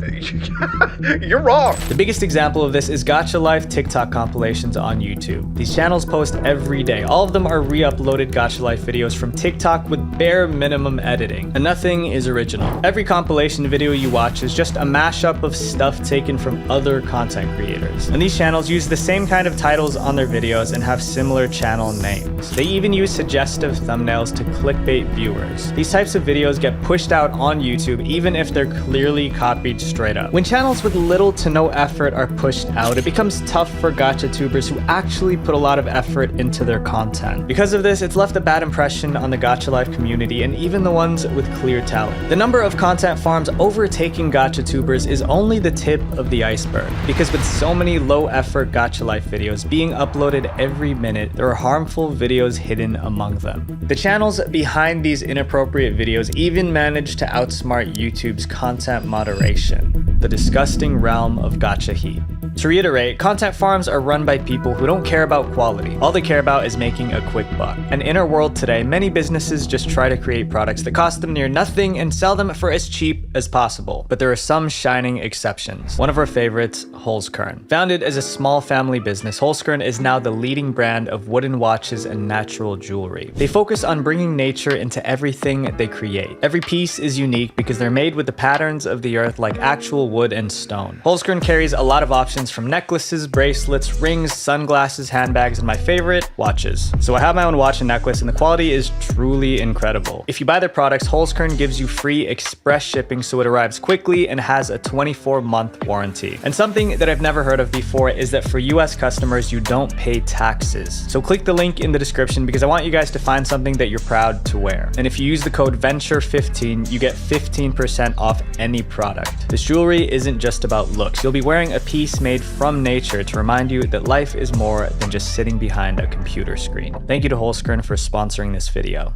Speaker 24: you're wrong.
Speaker 6: The biggest example of this is Gacha Life TikTok compilations on YouTube. These channels post every day. All of them are re-uploaded Gacha Life videos from TikTok with bare minimum editing, and nothing is original. Every compilation video you watch is just a mashup of stuff taken from other content creators. And these channels use the same kind of titles on their videos and have similar channel names. They even use suggestive thumbnails to clickbait viewers. These types of videos get pushed out on YouTube even if they're clearly copied straight up. When channels with little to no effort are pushed out, it becomes tough for GachaTubers who actually put a lot of effort into their content. Because of this, it's left a bad impression on the Gacha Life community and even the ones with clear talent. The number of content farms overtaking GachaTubers is only the tip of the iceberg, because with so many low-effort Gacha Life videos being uploaded every minute, there are harmful videos hidden among them. The channels behind these inappropriate videos even manage to outsmart YouTube's content moderation, the disgusting realm of gacha heat. To reiterate, content farms are run by people who don't care about quality. All they care about is making a quick buck. And in our world today, many businesses just try to create products that cost them near nothing and sell them for as cheap as possible. But there are some shining exceptions. One of our favorites, Holzkern. Founded as a small family business, Holzkern is now the leading brand of wooden watches and natural jewelry. They focus on bringing nature into everything they create. Every piece is unique because they're made with the patterns of the earth like actual wood and stone. Holzkern carries a lot of options from necklaces, bracelets, rings, sunglasses, handbags, and my favorite, watches. So I have my own watch and necklace, and the quality is truly incredible. If you buy their products, Holzkern gives you free express shipping so it arrives quickly and has a 24-month warranty. And something that I've never heard of before is that for US customers, you don't pay taxes. So click the link in the description because I want you guys to find something that you're proud to wear. And if you use the code VENTURE15, you get 15% off any product. This jewelry isn't just about looks. You'll be wearing a piece made from nature to remind you that life is more than just sitting behind a computer screen. Thank you to Holzkern for sponsoring this video.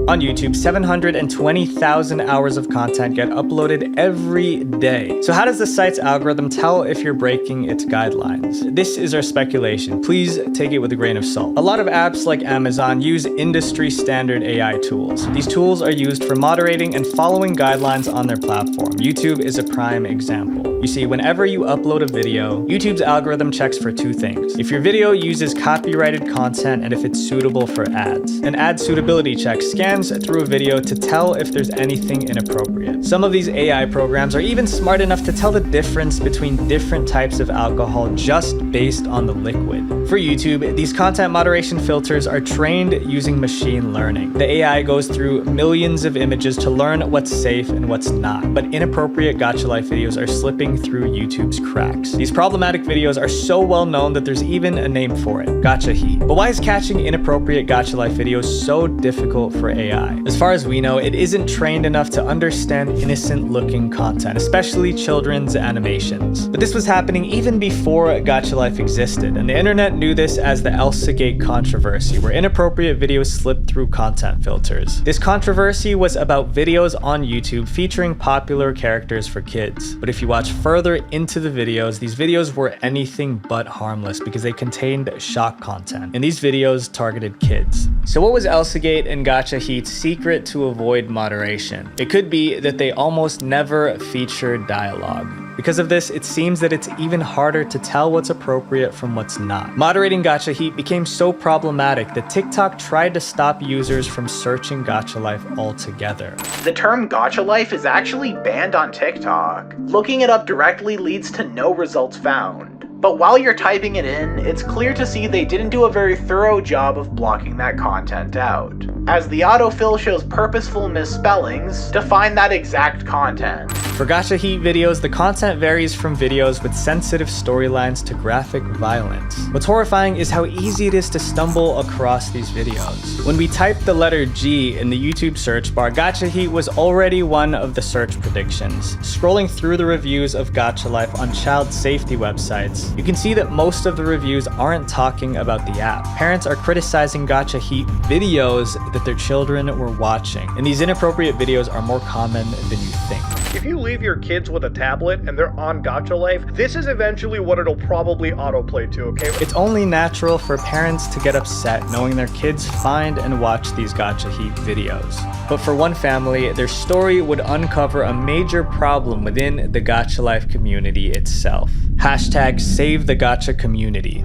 Speaker 6: On YouTube, 720,000 hours of content get uploaded every day. So how does the site's algorithm tell if you're breaking its guidelines? This is our speculation. Please take it with a grain of salt. A lot of apps like Amazon use industry standard AI tools. These tools are used for moderating and following guidelines on their platform. YouTube is a prime example. You see, whenever you upload a video, YouTube's algorithm checks for two things. If your video uses copyrighted content and if it's suitable for ads. An ad suitability check scans through a video to tell if there's anything inappropriate. Some of these AI programs are even smart enough to tell the difference between different types of alcohol just based on the liquid. For YouTube, these content moderation filters are trained using machine learning. The AI goes through millions of images to learn what's safe and what's not, but inappropriate Gacha Life videos are slipping through YouTube's cracks. These problematic videos are so well known that there's even a name for it, gacha heat. But why is catching inappropriate Gacha Life videos so difficult for AI? As far as we know, it isn't trained enough to understand innocent looking content, especially children's animations. But this was happening even before Gacha Life existed, and the internet knew this as the Elsagate controversy, where inappropriate videos slipped through content filters. This controversy was about videos on YouTube featuring popular characters for kids. But if you watch further into the videos, these videos were anything but harmless because they contained shock content, and these videos targeted kids. So what was Elsagate and Gacha Heat's secret to avoid moderation? It could be that they almost never featured dialogue. Because of this, it seems that it's even harder to tell what's appropriate from what's not. Moderating Gacha Heat became so problematic that TikTok tried to stop users from searching Gacha Life altogether.
Speaker 22: The term Gacha Life is actually banned on TikTok. Looking it up directly leads to no results found. But while you're typing it in, it's clear to see they didn't do a very thorough job of blocking that content out, as the autofill shows purposeful misspellings to find that exact content.
Speaker 6: For Gacha Heat videos, the content varies from videos with sensitive storylines to graphic violence. What's horrifying is how easy it is to stumble across these videos. When we typed the letter G in the YouTube search bar, Gacha Heat was already one of the search predictions. Scrolling through the reviews of Gacha Life on child safety websites, you can see that most of the reviews aren't talking about the app. Parents are criticizing Gacha Heat videos that their children were watching, and these inappropriate videos are more common than you think.
Speaker 24: If you leave your kids with a tablet and they're on Gacha Life, this is eventually what it'll probably autoplay to, okay?
Speaker 6: It's only natural for parents to get upset knowing their kids find and watch these Gacha Heat videos. But for one family, their story would uncover a major problem within the Gacha Life community itself. Hashtag Save the Gacha Community.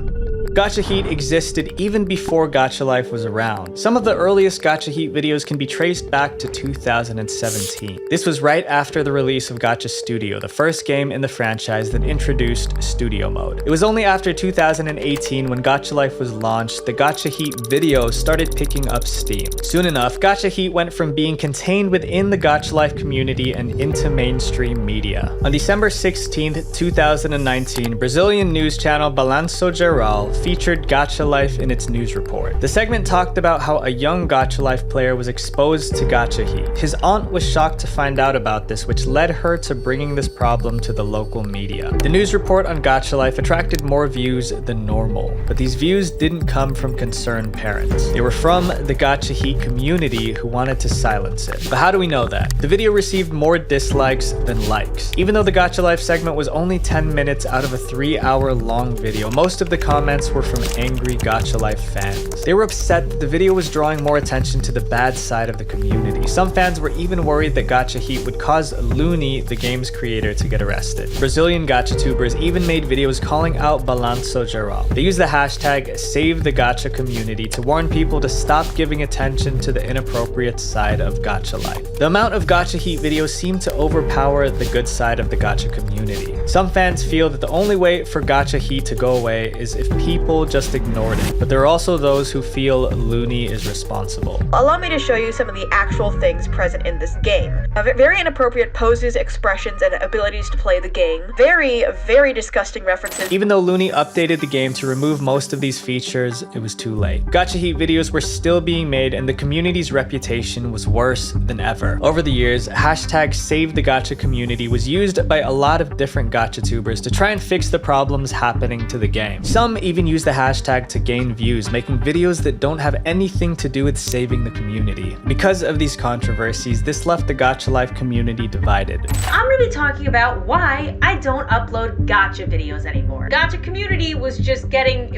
Speaker 6: Gacha Heat existed even before Gacha Life was around. Some of the earliest Gacha Heat videos can be traced back to 2017. This was right after the release of Gacha Studio, the first game in the franchise that introduced Studio Mode. It was only after 2018 when Gacha Life was launched that Gacha Heat videos started picking up steam. Soon enough, Gacha Heat went from being contained within the Gacha Life community and into mainstream media. On December 16th, 2019, Brazilian news channel Balanço Geral featured Gacha Life in its news report. The segment talked about how a young Gacha Life player was exposed to Gacha Heat. His aunt was shocked to find out about this, which led her to bringing this problem to the local media. The news report on Gacha Life attracted more views than normal, but these views didn't come from concerned parents. They were from the Gacha Heat community who wanted to silence it. But how do we know that? The video received more dislikes than likes. Even though the Gacha Life segment was only 10 minutes out of a 3-hour-long video, most of the comments were from angry Gacha Life fans. They were upset that the video was drawing more attention to the bad side of the community. Some fans were even worried that Gacha Heat would cause Looney, the game's creator, to get arrested. Brazilian Gachatubers even made videos calling out Balanço Geral. They used the hashtag Save the Gacha Community to warn people to stop giving attention to the inappropriate side of Gacha Life. The amount of Gacha Heat videos seemed to overpower the good side of the Gacha community. Some fans feel that the only way for Gacha Heat to go away is if people just ignored it, but there are also those who feel Looney is responsible.
Speaker 3: Allow me to show you some of the actual things present in this game. Very inappropriate poses, expressions, and abilities to play the game. Very, very disgusting references.
Speaker 6: Even though Looney updated the game to remove most of these features, it was too late. Gacha Heat videos were still being made and the community's reputation was worse than ever. Over the years, hashtag Save the Gacha Community was used by a lot of different Gachatubers to try and fix the problems happening to the game. Some even use the hashtag to gain views, making videos that don't have anything to do with saving the community. Because of these controversies, this left the Gacha Life community divided.
Speaker 4: I'm gonna be talking about why I don't upload Gacha videos anymore. Gacha community was just getting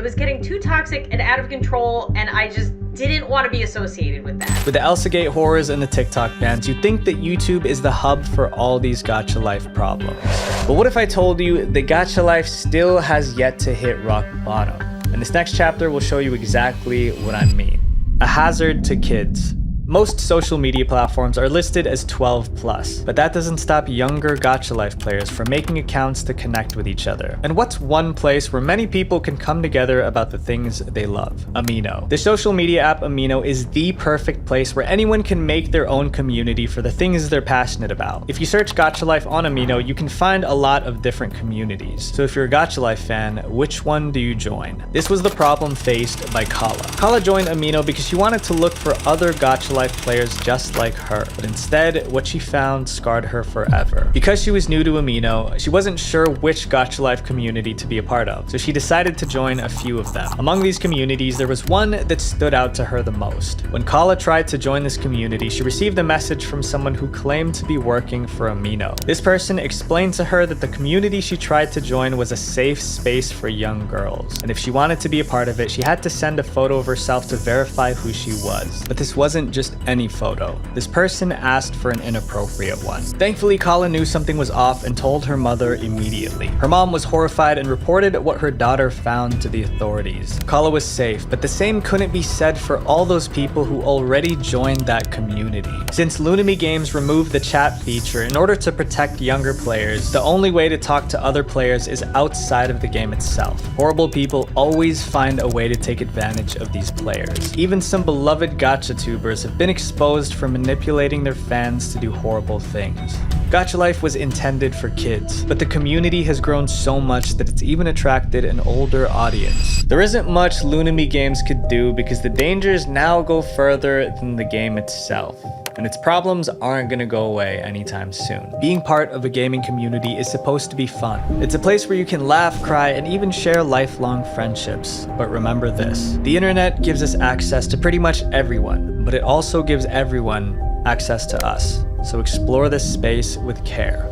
Speaker 4: too toxic and out of control, and I just didn't want to be associated with that.
Speaker 6: With the Elsagate horrors and the TikTok bans, you'd think that YouTube is the hub for all these Gacha Life problems. But what if I told you that Gacha Life still has yet to hit rock bottom? And this next chapter will show you exactly what I mean. A hazard to kids. Most social media platforms are listed as 12+, but that doesn't stop younger Gacha Life players from making accounts to connect with each other. And what's one place where many people can come together about the things they love? Amino. The social media app Amino is the perfect place where anyone can make their own community for the things they're passionate about. If you search Gacha Life on Amino, you can find a lot of different communities. So if you're a Gacha Life fan, which one do you join? This was the problem faced by Kala. Kala joined Amino because she wanted to look for other Gacha Life players just like her, but instead, what she found scarred her forever. Because she was new to Amino, she wasn't sure which Gacha Life community to be a part of, so she decided to join a few of them. Among these communities, there was one that stood out to her the most. When Kala tried to join this community, she received a message from someone who claimed to be working for Amino. This person explained to her that the community she tried to join was a safe space for young girls, and if she wanted to be a part of it, she had to send a photo of herself to verify who she was. But this wasn't just any photo. This person asked for an inappropriate one. Thankfully, Kala knew something was off and told her mother immediately. Her mom was horrified and reported what her daughter found to the authorities. Kala was safe, but the same couldn't be said for all those people who already joined that community. Since Lunami Games removed the chat feature in order to protect younger players, the only way to talk to other players is outside of the game itself. Horrible people always find a way to take advantage of these players. Even some beloved gacha tubers have been exposed for manipulating their fans to do horrible things. Gacha Life was intended for kids, but the community has grown so much that it's even attracted an older audience. There isn't much Lunami Games could do because the dangers now go further than the game itself, and its problems aren't gonna go away anytime soon. Being part of a gaming community is supposed to be fun. It's a place where you can laugh, cry, and even share lifelong friendships. But remember this, the internet gives us access to pretty much everyone, but it also gives everyone access to us. So explore this space with care.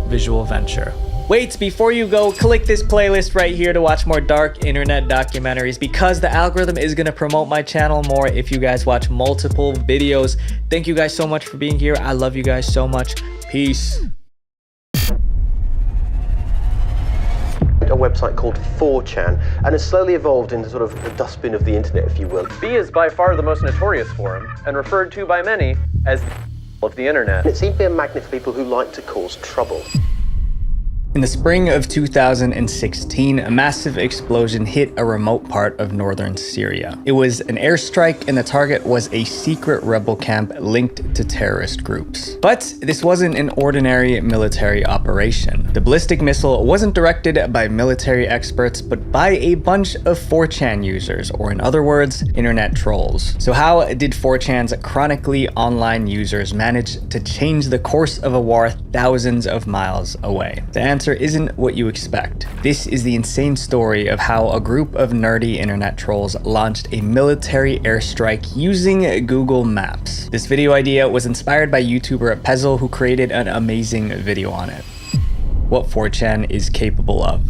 Speaker 6: Visual Venture. Wait, before you go, click this playlist right here to watch more dark internet documentaries because the algorithm is going to promote my channel more if you guys watch multiple videos. Thank you guys so much for being here. I love you guys so much. Peace.
Speaker 5: A website called 4chan, and it's slowly evolved into sort of the dustbin of the internet, if you will.
Speaker 7: B is by far the most notorious forum, and referred to by many as of the internet.
Speaker 5: It seemed to be a magnet for people who like to cause trouble.
Speaker 6: In the spring of 2016, a massive explosion hit a remote part of northern Syria. It was an airstrike and the target was a secret rebel camp linked to terrorist groups. But this wasn't an ordinary military operation. The ballistic missile wasn't directed by military experts, but by a bunch of 4chan users, or in other words, internet trolls. So how did 4chan's chronically online users manage to change the course of a war thousands of miles away? The answer isn't what you expect. This is the insane story of how a group of nerdy internet trolls launched a military airstrike using Google Maps. This video idea was inspired by YouTuber Pezzle, who created an amazing video on it. What 4chan is capable of.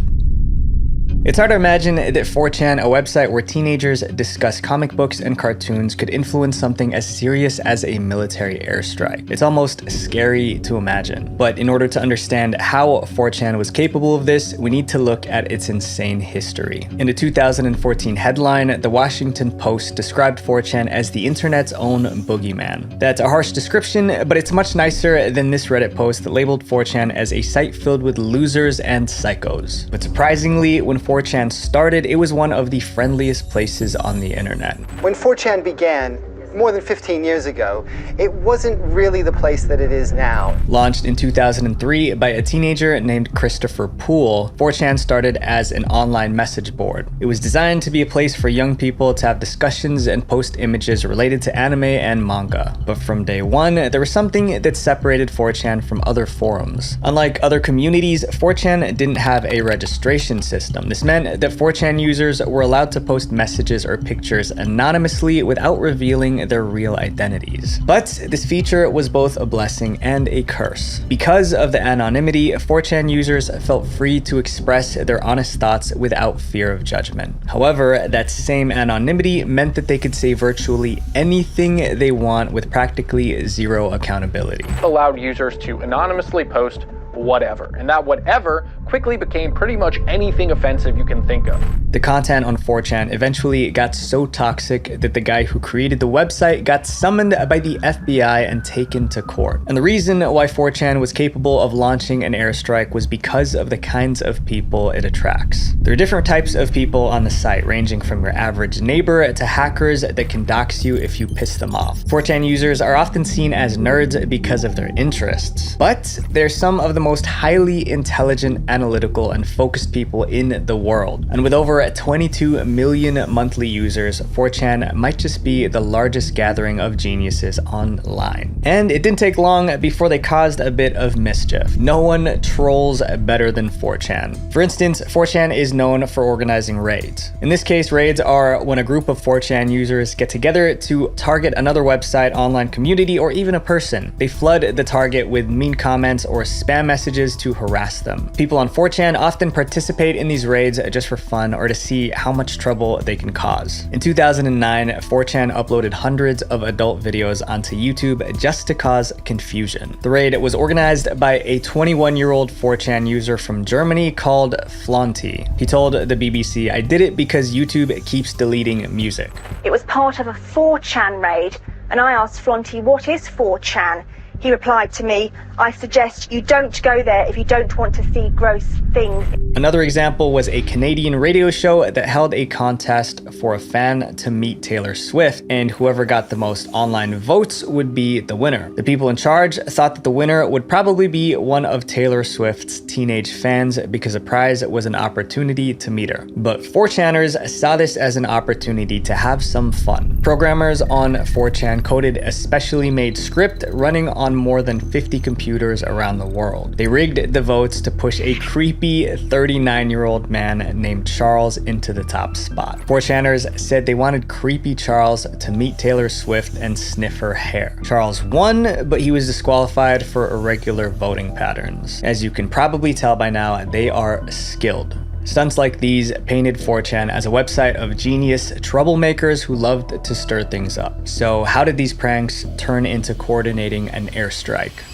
Speaker 6: It's hard to imagine that 4chan, a website where teenagers discuss comic books and cartoons, could influence something as serious as a military airstrike. It's almost scary to imagine. But in order to understand how 4chan was capable of this, we need to look at its insane history. In a 2014 headline, the Washington Post described 4chan as the internet's own boogeyman. That's a harsh description, but it's much nicer than this Reddit post that labeled 4chan as a site filled with losers and psychos. But surprisingly, when 4chan started, it was one of the friendliest places on the internet.
Speaker 11: When 4chan began, more than 15 years ago, it wasn't really the place that it is now.
Speaker 6: Launched in 2003 by a teenager named Christopher Poole, 4chan started as an online message board. It was designed to be a place for young people to have discussions and post images related to anime and manga. But from day one, there was something that separated 4chan from other forums. Unlike other communities, 4chan didn't have a registration system. This meant that 4chan users were allowed to post messages or pictures anonymously without revealing their real identities. But this feature was both a blessing and a curse. Because of the anonymity, 4chan users felt free to express their honest thoughts without fear of judgment. However, that same anonymity meant that they could say virtually anything they want with practically zero accountability.
Speaker 12: Allowed users to anonymously post whatever, and that whatever quickly became pretty much anything offensive you can think of.
Speaker 6: The content on 4chan eventually got so toxic that the guy who created the website got summoned by the FBI and taken to court. And the reason why 4chan was capable of launching an airstrike was because of the kinds of people it attracts. There are different types of people on the site, ranging from your average neighbor to hackers that can dox you if you piss them off. 4chan users are often seen as nerds because of their interests, but they're some of the most highly intelligent analytical, and focused people in the world. And with over 22 million monthly users, 4chan might just be the largest gathering of geniuses online. And it didn't take long before they caused a bit of mischief. No one trolls better than 4chan. For instance, 4chan is known for organizing raids. In this case, raids are when a group of 4chan users get together to target another website, online community, or even a person. They flood the target with mean comments or spam messages to harass them. People on 4chan often participate in these raids just for fun or to see how much trouble they can cause. In 2009, 4chan uploaded hundreds of adult videos onto YouTube just to cause confusion. The raid was organized by a 21-year-old 4chan user from Germany called Flaunty. He told the BBC, "I did it because YouTube keeps deleting music."
Speaker 8: It was part of a 4chan raid, and I asked Flaunty, "What is 4chan?" He replied to me, "I suggest you don't go there if you don't want to see gross things."
Speaker 6: Another example was a Canadian radio show that held a contest for a fan to meet Taylor Swift, and whoever got the most online votes would be the winner. The people in charge thought that the winner would probably be one of Taylor Swift's teenage fans because the prize was an opportunity to meet her. But 4chaners saw this as an opportunity to have some fun. Programmers on 4chan coded a specially made script running on more than 50 computers around the world. They rigged the votes to push a creepy 39-year-old man named Charles into the top spot. 4chaners said they wanted creepy Charles to meet Taylor Swift and sniff her hair. Charles won, but he was disqualified for irregular voting patterns. As you can probably tell by now, they are skilled. Stunts like these painted 4chan as a website of genius troublemakers who loved to stir things up. So how did these pranks turn into coordinating an airstrike?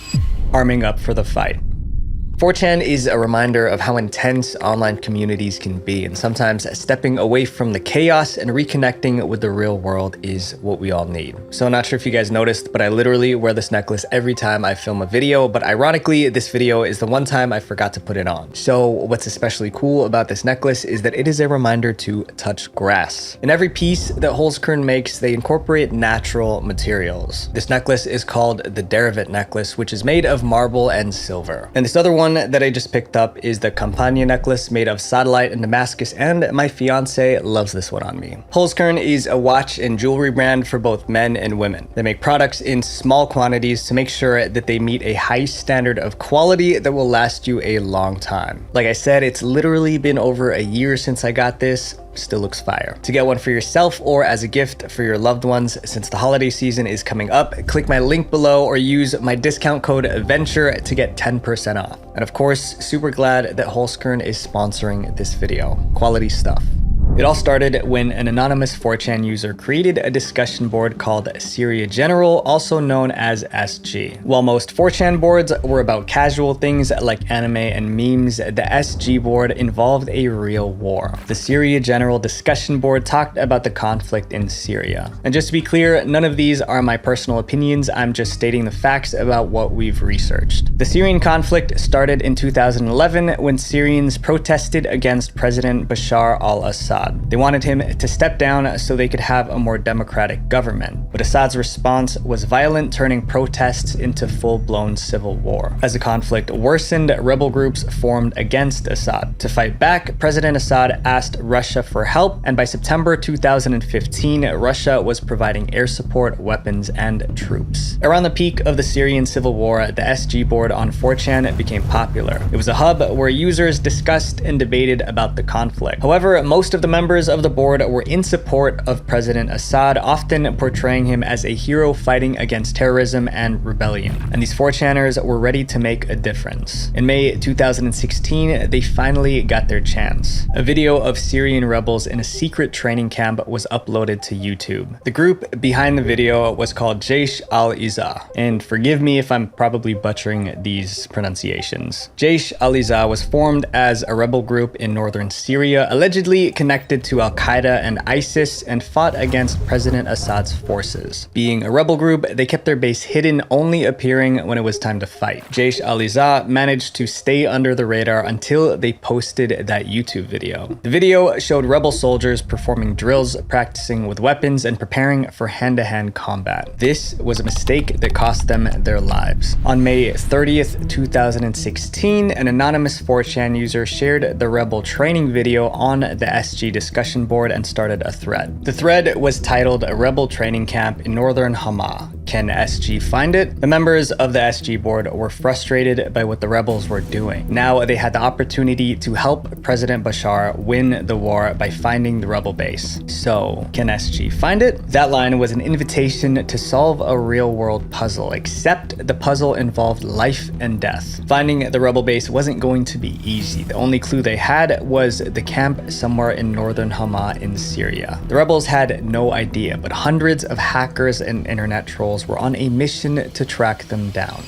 Speaker 6: Arming up for the fight. 4chan is a reminder of how intense online communities can be, and sometimes stepping away from the chaos and reconnecting with the real world is what we all need. So I'm not sure if you guys noticed, but I literally wear this necklace every time I film a video, but ironically, this video is the one time I forgot to put it on. So what's especially cool about this necklace is that it is a reminder to touch grass. In every piece that Holzkern makes, they incorporate natural materials. This necklace is called the Derivat necklace, which is made of marble and silver. And this other one that I just picked up is the Campania necklace made of satellite and Damascus, and my fiance loves this one on me. Holzkern is a watch and jewelry brand for both men and women. They make products in small quantities to make sure that they meet a high standard of quality that will last you a long time. Like I said, it's literally been over a year since I got this. Still looks fire. To get one for yourself or as a gift for your loved ones, since the holiday season is coming up, click my link below or use my discount code VENTURE to get 10% off. And of course, super glad that Holzkern is sponsoring this video. Quality stuff. It all started when an anonymous 4chan user created a discussion board called Syria General, also known as SG. While most 4chan boards were about casual things like anime and memes, the SG board involved a real war. The Syria General discussion board talked about the conflict in Syria. And just to be clear, none of these are my personal opinions, I'm just stating the facts about what we've researched. The Syrian conflict started in 2011 when Syrians protested against President Bashar al-Assad. They wanted him to step down so they could have a more democratic government. But Assad's response was violent, turning protests into full-blown civil war. As the conflict worsened, rebel groups formed against Assad. To fight back, President Assad asked Russia for help, and by September 2015, Russia was providing air support, weapons, and troops. Around the peak of the Syrian civil war, the SG board on 4chan became popular. It was a hub where users discussed and debated about the conflict. However, most of the members of the board were in support of President Assad, often portraying him as a hero fighting against terrorism and rebellion. And these 4chaners were ready to make a difference. In May 2016, they finally got their chance. A video of Syrian rebels in a secret training camp was uploaded to YouTube. The group behind the video was called Jaish al-Izza, and forgive me if I'm probably butchering these pronunciations. Jaish al-Izza was formed as a rebel group in northern Syria, allegedly connected connected to Al-Qaeda and ISIS and fought against President Assad's forces. Being a rebel group, they kept their base hidden, only appearing when it was time to fight. Jaish al-Islah managed to stay under the radar until they posted that YouTube video. The video showed rebel soldiers performing drills, practicing with weapons, and preparing for hand-to-hand combat. This was a mistake that cost them their lives. On May 30th, 2016, an anonymous 4chan user shared the rebel training video on the SG discussion board and started a thread. The thread was titled "A Rebel Training Camp in Northern Hama. Can SG find it?" The members of the SG board were frustrated by what the rebels were doing. Now they had the opportunity to help President Bashar win the war by finding the rebel base. So, can SG find it? That line was an invitation to solve a real-world puzzle, except the puzzle involved life and death. Finding the rebel base wasn't going to be easy. The only clue they had was the camp somewhere in northern Hama in Syria. The rebels had no idea, but hundreds of hackers and internet trolls were on a mission to track them down,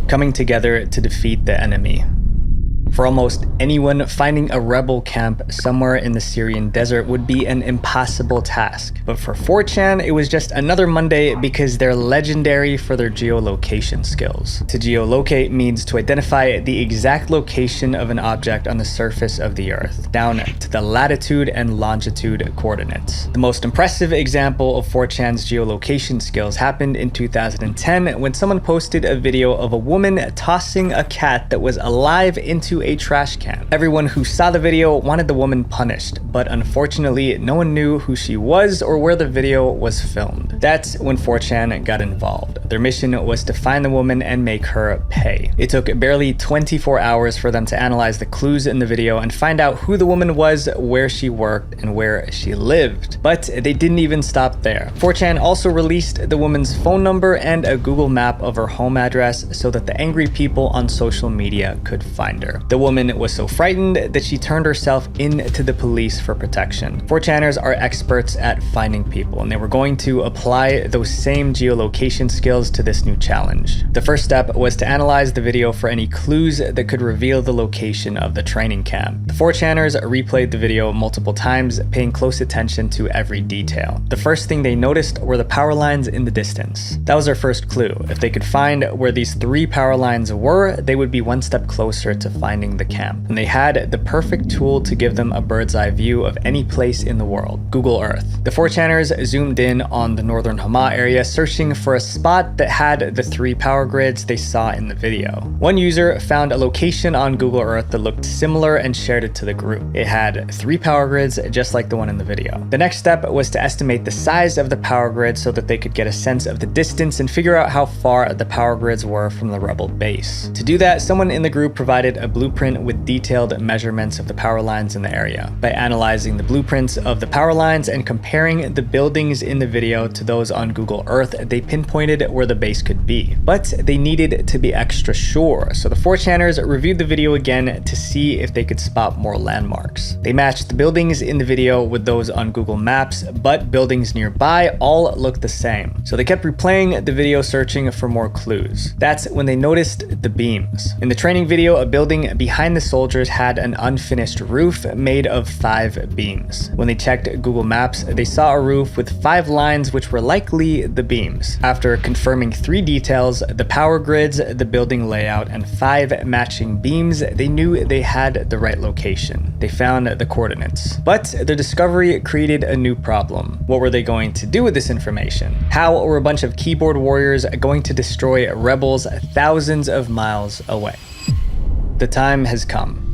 Speaker 6: coming together to defeat the enemy. For almost anyone, finding a rebel camp somewhere in the Syrian desert would be an impossible task. But for 4chan, it was just another Monday because they're legendary for their geolocation skills. To geolocate means to identify the exact location of an object on the surface of the Earth, down to the latitude and longitude coordinates. The most impressive example of 4chan's geolocation skills happened in 2010 when someone posted a video of a woman tossing a cat that was alive into a trash can. Everyone who saw the video wanted the woman punished, but unfortunately, no one knew who she was or where the video was filmed. That's when 4chan got involved. Their mission was to find the woman and make her pay. It took barely 24 hours for them to analyze the clues in the video and find out who the woman was, where she worked, and where she lived. But they didn't even stop there. 4chan also released the woman's phone number and a Google map of her home address so that the angry people on social media could find her. The woman was so frightened that she turned herself in to the police for protection. 4chaners are experts at finding people, and they were going to apply those same geolocation skills to this new challenge. The first step was to analyze the video for any clues that could reveal the location of the training camp. The 4chaners replayed the video multiple times, paying close attention to every detail. The first thing they noticed were the power lines in the distance. That was their first clue. If they could find where these 3 power lines were, they would be one step closer to finding the camp. And they had the perfect tool to give them a bird's eye view of any place in the world: Google Earth. The 4chaners zoomed in on the northern Hama area, searching for a spot that had the 3 power grids they saw in the video. One user found a location on Google Earth that looked similar and shared it to the group. It had 3 power grids just like the one in the video. The next step was to estimate the size of the power grid so that they could get a sense of the distance and figure out how far the power grids were from the rebel base. To do that, someone in the group provided a blueprint with detailed measurements of the power lines in the area. By analyzing the blueprints of the power lines and comparing the buildings in the video to those on Google Earth, they pinpointed where the base could be. But they needed to be extra sure, so the 4chaners reviewed the video again to see if they could spot more landmarks. They matched the buildings in the video with those on Google Maps, but buildings nearby all looked the same. So they kept replaying the video, searching for more clues. That's when they noticed the beams. In the training video, a building behind the soldiers had an unfinished roof made of 5 beams. When they checked Google Maps, they saw a roof with 5 lines which were likely the beams. After confirming 3 details, the power grids, the building layout, and 5 matching beams, they knew they had the right location. They found the coordinates. But their discovery created a new problem. What were they going to do with this information? How were a bunch of keyboard warriors going to destroy rebels thousands of miles away? The time has come.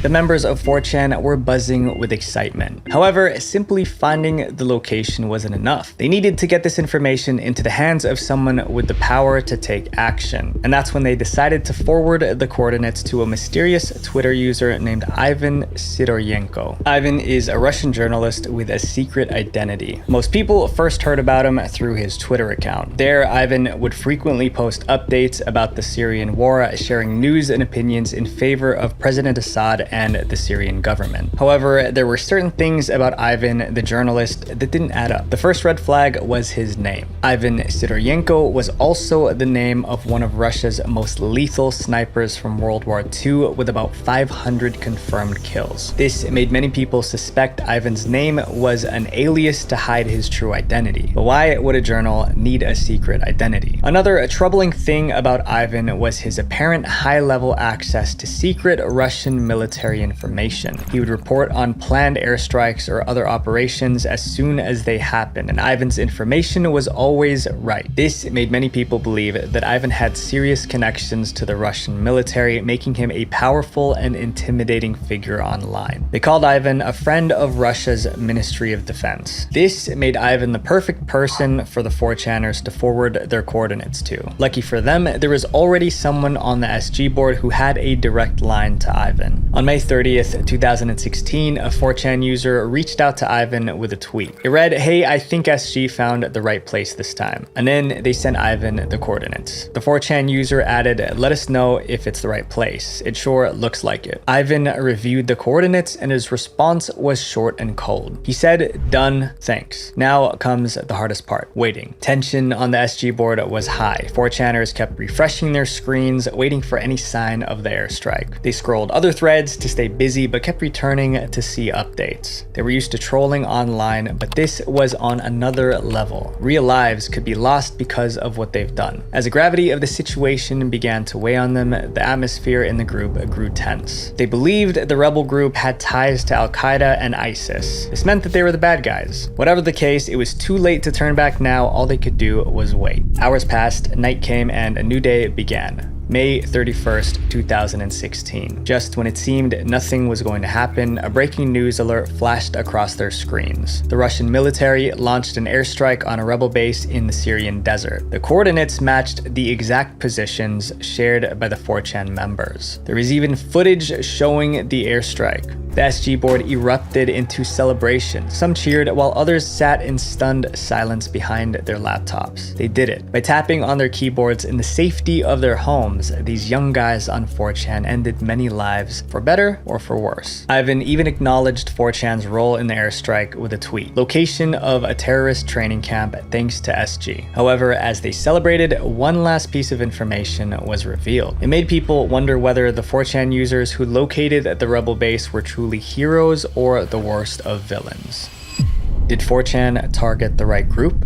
Speaker 6: The members of 4chan were buzzing with excitement. However, simply finding the location wasn't enough. They needed to get this information into the hands of someone with the power to take action. And that's when they decided to forward the coordinates to a mysterious Twitter user named Ivan Sidoryenko. Ivan is a Russian journalist with a secret identity. Most people first heard about him through his Twitter account. There, Ivan would frequently post updates about the Syrian war, sharing news and opinions in favor of President Assad and the Syrian government. However, there were certain things about Ivan, the journalist, that didn't add up. The first red flag was his name. Ivan Sidorenko was also the name of one of Russia's most lethal snipers from World War II, with about 500 confirmed kills. This made many people suspect Ivan's name was an alias to hide his true identity. But why would a journal need a secret identity? Another troubling thing about Ivan was his apparent high-level access to secret Russian military information. He would report on planned airstrikes or other operations as soon as they happened, and Ivan's information was always right. This made many people believe that Ivan had serious connections to the Russian military, making him a powerful and intimidating figure online. They called Ivan a friend of Russia's Ministry of Defense. This made Ivan the perfect person for the 4chaners to forward their coordinates to. Lucky for them, there was already someone on the SG board who had a direct line to Ivan. On May 30th, 2016, a 4chan user reached out to Ivan with a tweet. It read, "Hey, I think SG found the right place this time." And then they sent Ivan the coordinates. The 4chan user added, "Let us know if it's the right place. It sure looks like it." Ivan reviewed the coordinates and his response was short and cold. He said, "Done, thanks." Now comes the hardest part, waiting. Tension on the SG board was high. 4chaners kept refreshing their screens, waiting for any sign of the airstrike. They scrolled other threads to stay busy, but kept returning to see updates. They were used to trolling online, but this was on another level. Real lives could be lost because of what they've done. As the gravity of the situation began to weigh on them, the atmosphere in the group grew tense. They believed the rebel group had ties to Al-Qaeda and ISIS. This meant that they were the bad guys. Whatever the case, it was too late to turn back now. All they could do was wait. Hours passed, night came, and a new day began. May 31st, 2016. Just when it seemed nothing was going to happen, a breaking news alert flashed across their screens. The Russian military launched an airstrike on a rebel base in the Syrian desert. The coordinates matched the exact positions shared by the 4chan members. There was even footage showing the airstrike. The SG board erupted into celebration. Some cheered while others sat in stunned silence behind their laptops. They did it. By tapping on their keyboards in the safety of their homes, these young guys on 4chan ended many lives, for better or for worse. Ivan even acknowledged 4chan's role in the airstrike with a tweet. Location of a terrorist training camp thanks to SG. However, as they celebrated, one last piece of information was revealed. It made people wonder whether the 4chan users who located the rebel base were truly heroes or the worst of villains. Did 4chan target the right group?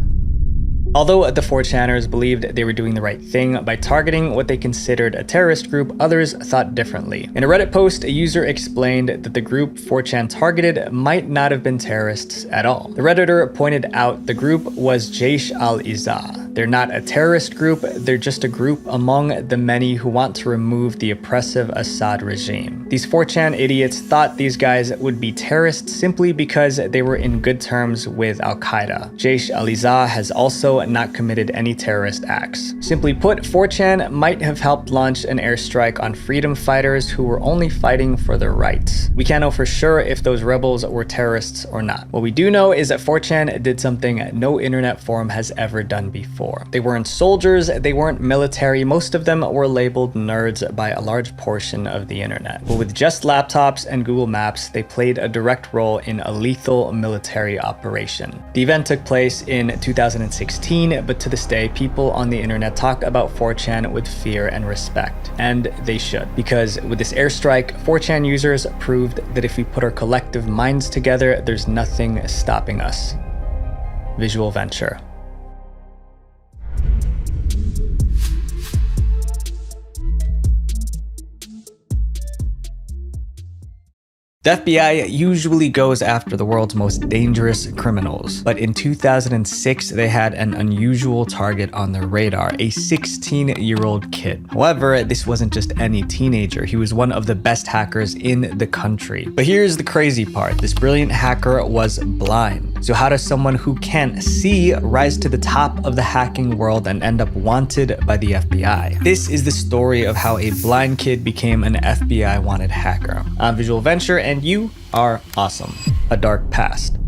Speaker 6: Although the 4chaners believed they were doing the right thing by targeting what they considered a terrorist group, others thought differently. In a Reddit post, a user explained that the group 4chan targeted might not have been terrorists at all. The Redditor pointed out the group was Jaish al-Islah. They're not a terrorist group, they're just a group among the many who want to remove the oppressive Assad regime. These 4chan idiots thought these guys would be terrorists simply because they were in good terms with Al-Qaeda. Jaish al-Islah has also not committed any terrorist acts. Simply put, 4chan might have helped launch an airstrike on freedom fighters who were only fighting for their rights. We can't know for sure if those rebels were terrorists or not. What we do know is that 4chan did something no internet forum has ever done before. They weren't soldiers, they weren't military, most of them were labeled nerds by a large portion of the internet. But with just laptops and Google Maps, they played a direct role in a lethal military operation. The event took place in 2016, but to this day, people on the internet talk about 4chan with fear and respect. And they should, because with this airstrike, 4chan users proved that if we put our collective minds together, there's nothing stopping us. Visual Venture. The FBI usually goes after the world's most dangerous criminals, but in 2006, they had an unusual target on their radar, a 16-year-old kid. However, this wasn't just any teenager. He was one of the best hackers in the country. But here's the crazy part. This brilliant hacker was blind. So how does someone who can't see rise to the top of the hacking world and end up wanted by the FBI? This is the story of how a blind kid became an FBI wanted hacker. I'm Visual Venture, and you are awesome. A Dark Past.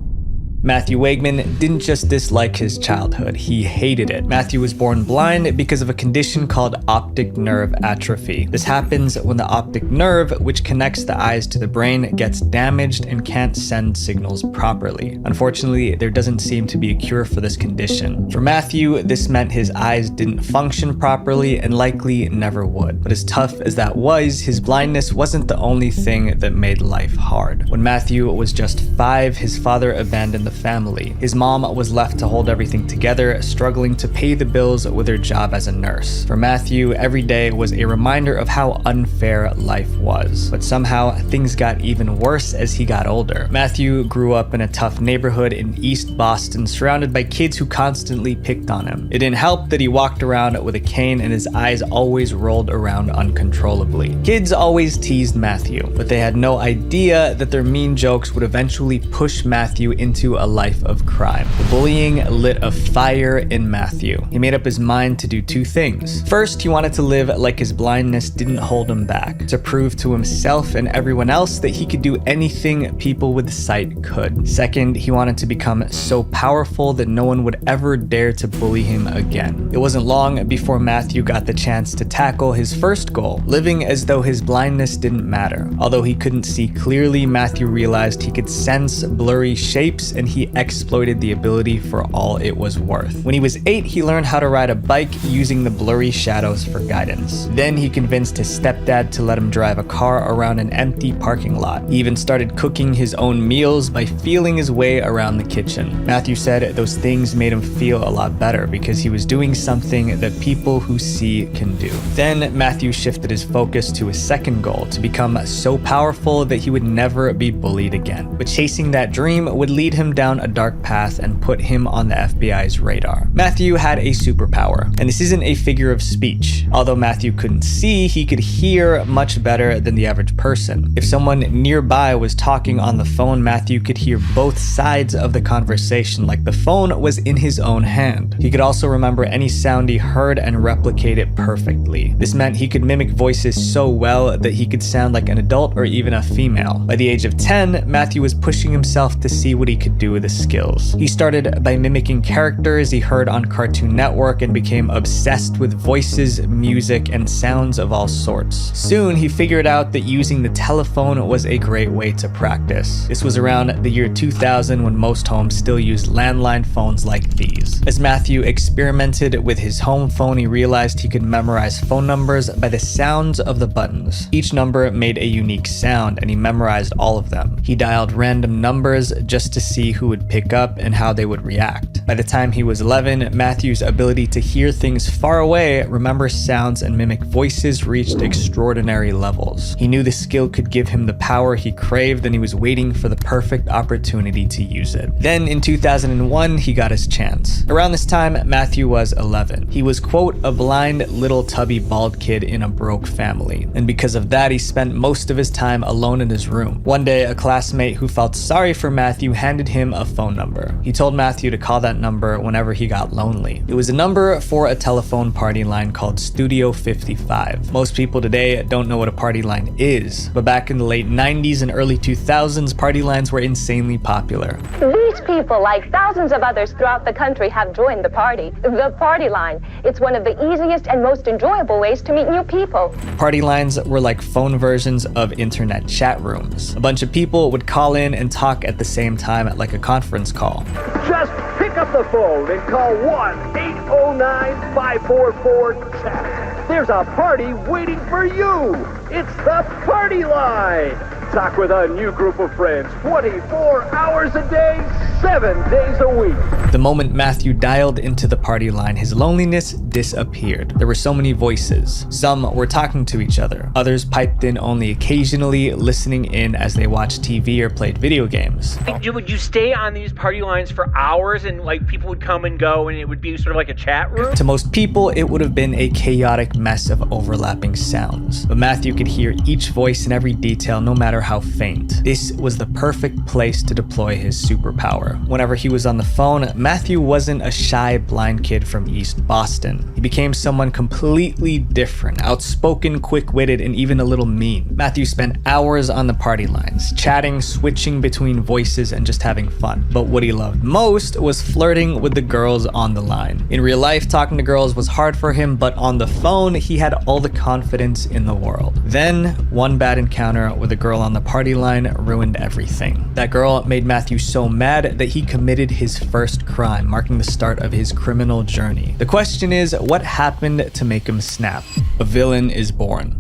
Speaker 6: Matthew Wegman didn't just dislike his childhood, he hated it. Matthew was born blind because of a condition called optic nerve atrophy. This happens when the optic nerve, which connects the eyes to the brain, gets damaged and can't send signals properly. Unfortunately, there doesn't seem to be a cure for this condition. For Matthew, this meant his eyes didn't function properly and likely never would. But as tough as that was, his blindness wasn't the only thing that made life hard. When Matthew was just 5, his father abandoned the family. His mom was left to hold everything together, struggling to pay the bills with her job as a nurse. For Matthew, every day was a reminder of how unfair life was. But somehow, things got even worse as he got older. Matthew grew up in a tough neighborhood in East Boston, surrounded by kids who constantly picked on him. It didn't help that he walked around with a cane and his eyes always rolled around uncontrollably. Kids always teased Matthew, but they had no idea that their mean jokes would eventually push Matthew into a life of crime. The bullying lit a fire in Matthew. He made up his mind to do 2 things. First, he wanted to live like his blindness didn't hold him back, to prove to himself and everyone else that he could do anything people with sight could. Second, he wanted to become so powerful that no one would ever dare to bully him again. It wasn't long before Matthew got the chance to tackle his first goal, living as though his blindness didn't matter. Although he couldn't see clearly, Matthew realized he could sense blurry shapes, and he exploited the ability for all it was worth. When he was 8, he learned how to ride a bike using the blurry shadows for guidance. Then he convinced his stepdad to let him drive a car around an empty parking lot. He even started cooking his own meals by feeling his way around the kitchen. Matthew said those things made him feel a lot better because he was doing something that people who see can do. Then Matthew shifted his focus to his second goal, to become so powerful that he would never be bullied again. But chasing that dream would lead him down a dark path and put him on the FBI's radar. Matthew had a superpower, and this isn't a figure of speech. Although Matthew couldn't see, he could hear much better than the average person. If someone nearby was talking on the phone, Matthew could hear both sides of the conversation, like the phone was in his own hand. He could also remember any sound he heard and replicate it perfectly. This meant he could mimic voices so well that he could sound like an adult or even a female. By the age of 10, Matthew was pushing himself to see what he could do with his skills. He started by mimicking characters he heard on Cartoon Network and became obsessed with voices, music, and sounds of all sorts. Soon, he figured out that using the telephone was a great way to practice. This was around the year 2000 when most homes still used landline phones like these. As Matthew experimented with his home phone, he realized he could memorize phone numbers by the sounds of the buttons. Each number made a unique sound, and he memorized all of them. He dialed random numbers just to see who would pick up and how they would react. By the time he was 11, Matthew's ability to hear things far away, remember sounds, and mimic voices reached extraordinary levels. He knew the skill could give him the power he craved, and he was waiting for the perfect opportunity to use it. Then in 2001, he got his chance. Around this time, Matthew was 11. He was, quote, a blind, little tubby bald kid in a broke family. And because of that, he spent most of his time alone in his room. One day, a classmate who felt sorry for Matthew handed him a phone number. He told Matthew to call that number whenever he got lonely. It was a number for a telephone party line called Studio 55. Most people today don't know what a party line is, but back in the late 90s and early 2000s, party lines were insanely popular.
Speaker 13: These people, like thousands of others throughout the country, have joined the party. The party line. It's one of the easiest and most enjoyable ways to meet new people.
Speaker 6: Party lines were like phone versions of internet chat rooms. A bunch of people would call in and talk at the same time at like a conference call.
Speaker 14: Just pick up the phone and call 1-809-544-CHAT. There's a party waiting for you. It's the party line. Talk with a new group of friends 24 hours a day, 7 days a week.
Speaker 6: The moment Matthew dialed into the party line, his loneliness disappeared. There were so many voices. Some were talking to each other. Others piped in only occasionally, listening in as they watched TV or played video games.
Speaker 24: Would you stay on these party lines for hours and like people would come and go and it would be sort of like a chat room?
Speaker 6: To most people, it would have been a chaotic mess of overlapping sounds. But Matthew could hear each voice and every detail, no matter how faint. This was the perfect place to deploy his superpower. Whenever he was on the phone, Matthew wasn't a shy blind kid from East Boston. He became someone completely different, outspoken, quick-witted, and even a little mean. Matthew spent hours on the party lines, chatting, switching between voices, and just having fun. But what he loved most was flirting with the girls on the line. In real life, talking to girls was hard for him, but on the phone, he had all the confidence in the world. Then, one bad encounter with a girl on the party line ruined everything. That girl made Matthew so mad that he committed his first crime, marking the start of his criminal journey. The question is, what happened to make him snap? A villain is born.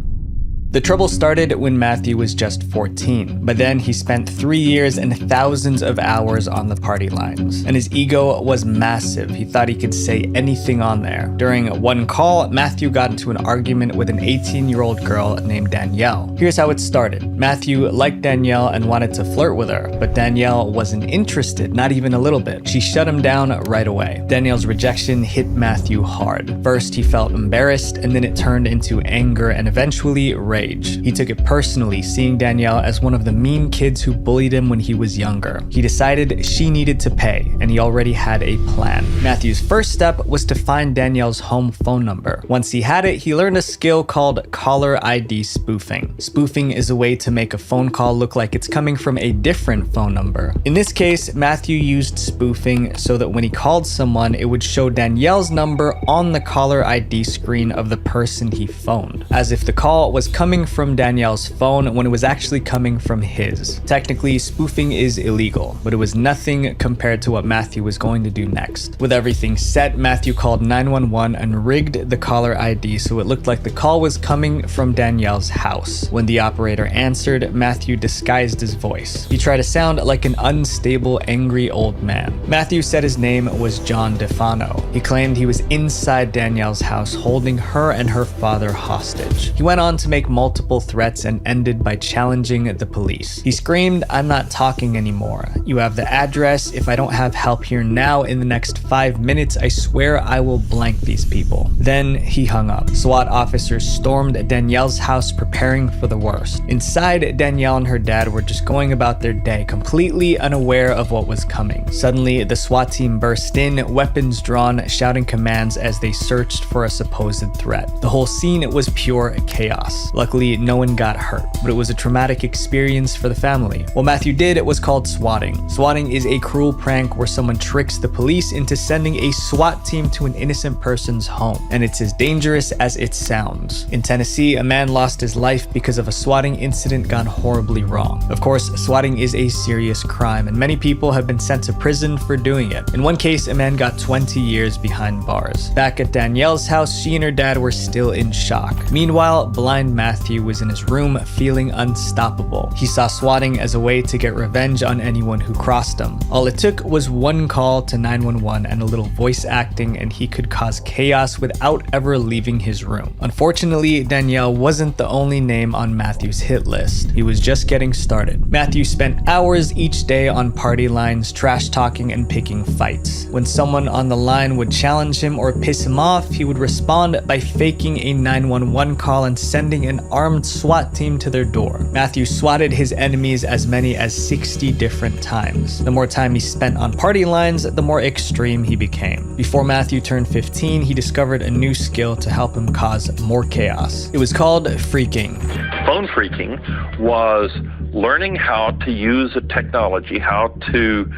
Speaker 6: The trouble started when Matthew was just 14, but then he spent 3 years and thousands of hours on the party lines, and his ego was massive. He thought he could say anything on there. During one call, Matthew got into an argument with an 18-year-old girl named Danielle. Here's how it started. Matthew liked Danielle and wanted to flirt with her, but Danielle wasn't interested, not even a little bit. She shut him down right away. Danielle's rejection hit Matthew hard. First, he felt embarrassed, and then it turned into anger and eventually rage. He took it personally, seeing Danielle as one of the mean kids who bullied him when he was younger. He decided she needed to pay, and he already had a plan. Matthew's first step was to find Danielle's home phone number. Once he had it, he learned a skill called caller ID spoofing. Spoofing is a way to make a phone call look like it's coming from a different phone number. In this case, Matthew used spoofing so that when he called someone, it would show Danielle's number on the caller ID screen of the person he phoned, as if the call was coming from Danielle's phone when it was actually coming from his. Technically, spoofing is illegal, but it was nothing compared to what Matthew was going to do next. With everything set, Matthew called 911 and rigged the caller ID so it looked like the call was coming from Danielle's house. When the operator answered, Matthew disguised his voice. He tried to sound like an unstable, angry old man. Matthew said his name was John DeFano. He claimed he was inside Danielle's house holding her and her father hostage. He went on to make multiple threats and ended by challenging the police. He screamed, "I'm not talking anymore. You have the address. If I don't have help here now in the next 5 minutes, I swear I will blank these people." Then he hung up. SWAT officers stormed Danielle's house preparing for the worst. Inside, Danielle and her dad were just going about their day, completely unaware of what was coming. Suddenly, the SWAT team burst in, weapons drawn, shouting commands as they searched for a supposed threat. The whole scene was pure chaos. Luckily, no one got hurt, but it was a traumatic experience for the family. What Matthew did was called swatting. Swatting is a cruel prank where someone tricks the police into sending a SWAT team to an innocent person's home, and it's as dangerous as it sounds. In Tennessee, a man lost his life because of a swatting incident gone horribly wrong. Of course, swatting is a serious crime, and many people have been sent to prison for doing it. In one case, a man got 20 years behind bars. Back at Danielle's house, she and her dad were still in shock. Meanwhile, blind Matthew was in his room feeling unstoppable. He saw swatting as a way to get revenge on anyone who crossed him. All it took was one call to 911 and a little voice acting, and he could cause chaos without ever leaving his room. Unfortunately, Danielle wasn't the only name on Matthew's hit list. He was just getting started. Matthew spent hours each day on party lines, trash talking and picking fights. When someone on the line would challenge him or piss him off, he would respond by faking a 911 call and sending an armed SWAT team to their door. Matthew swatted his enemies as many as 60 different times. The more time he spent on party lines, the more extreme he became. Before Matthew turned 15, he discovered a new skill to help him cause more chaos. It was called phreaking.
Speaker 15: Phone phreaking was learning how to use a technology, how to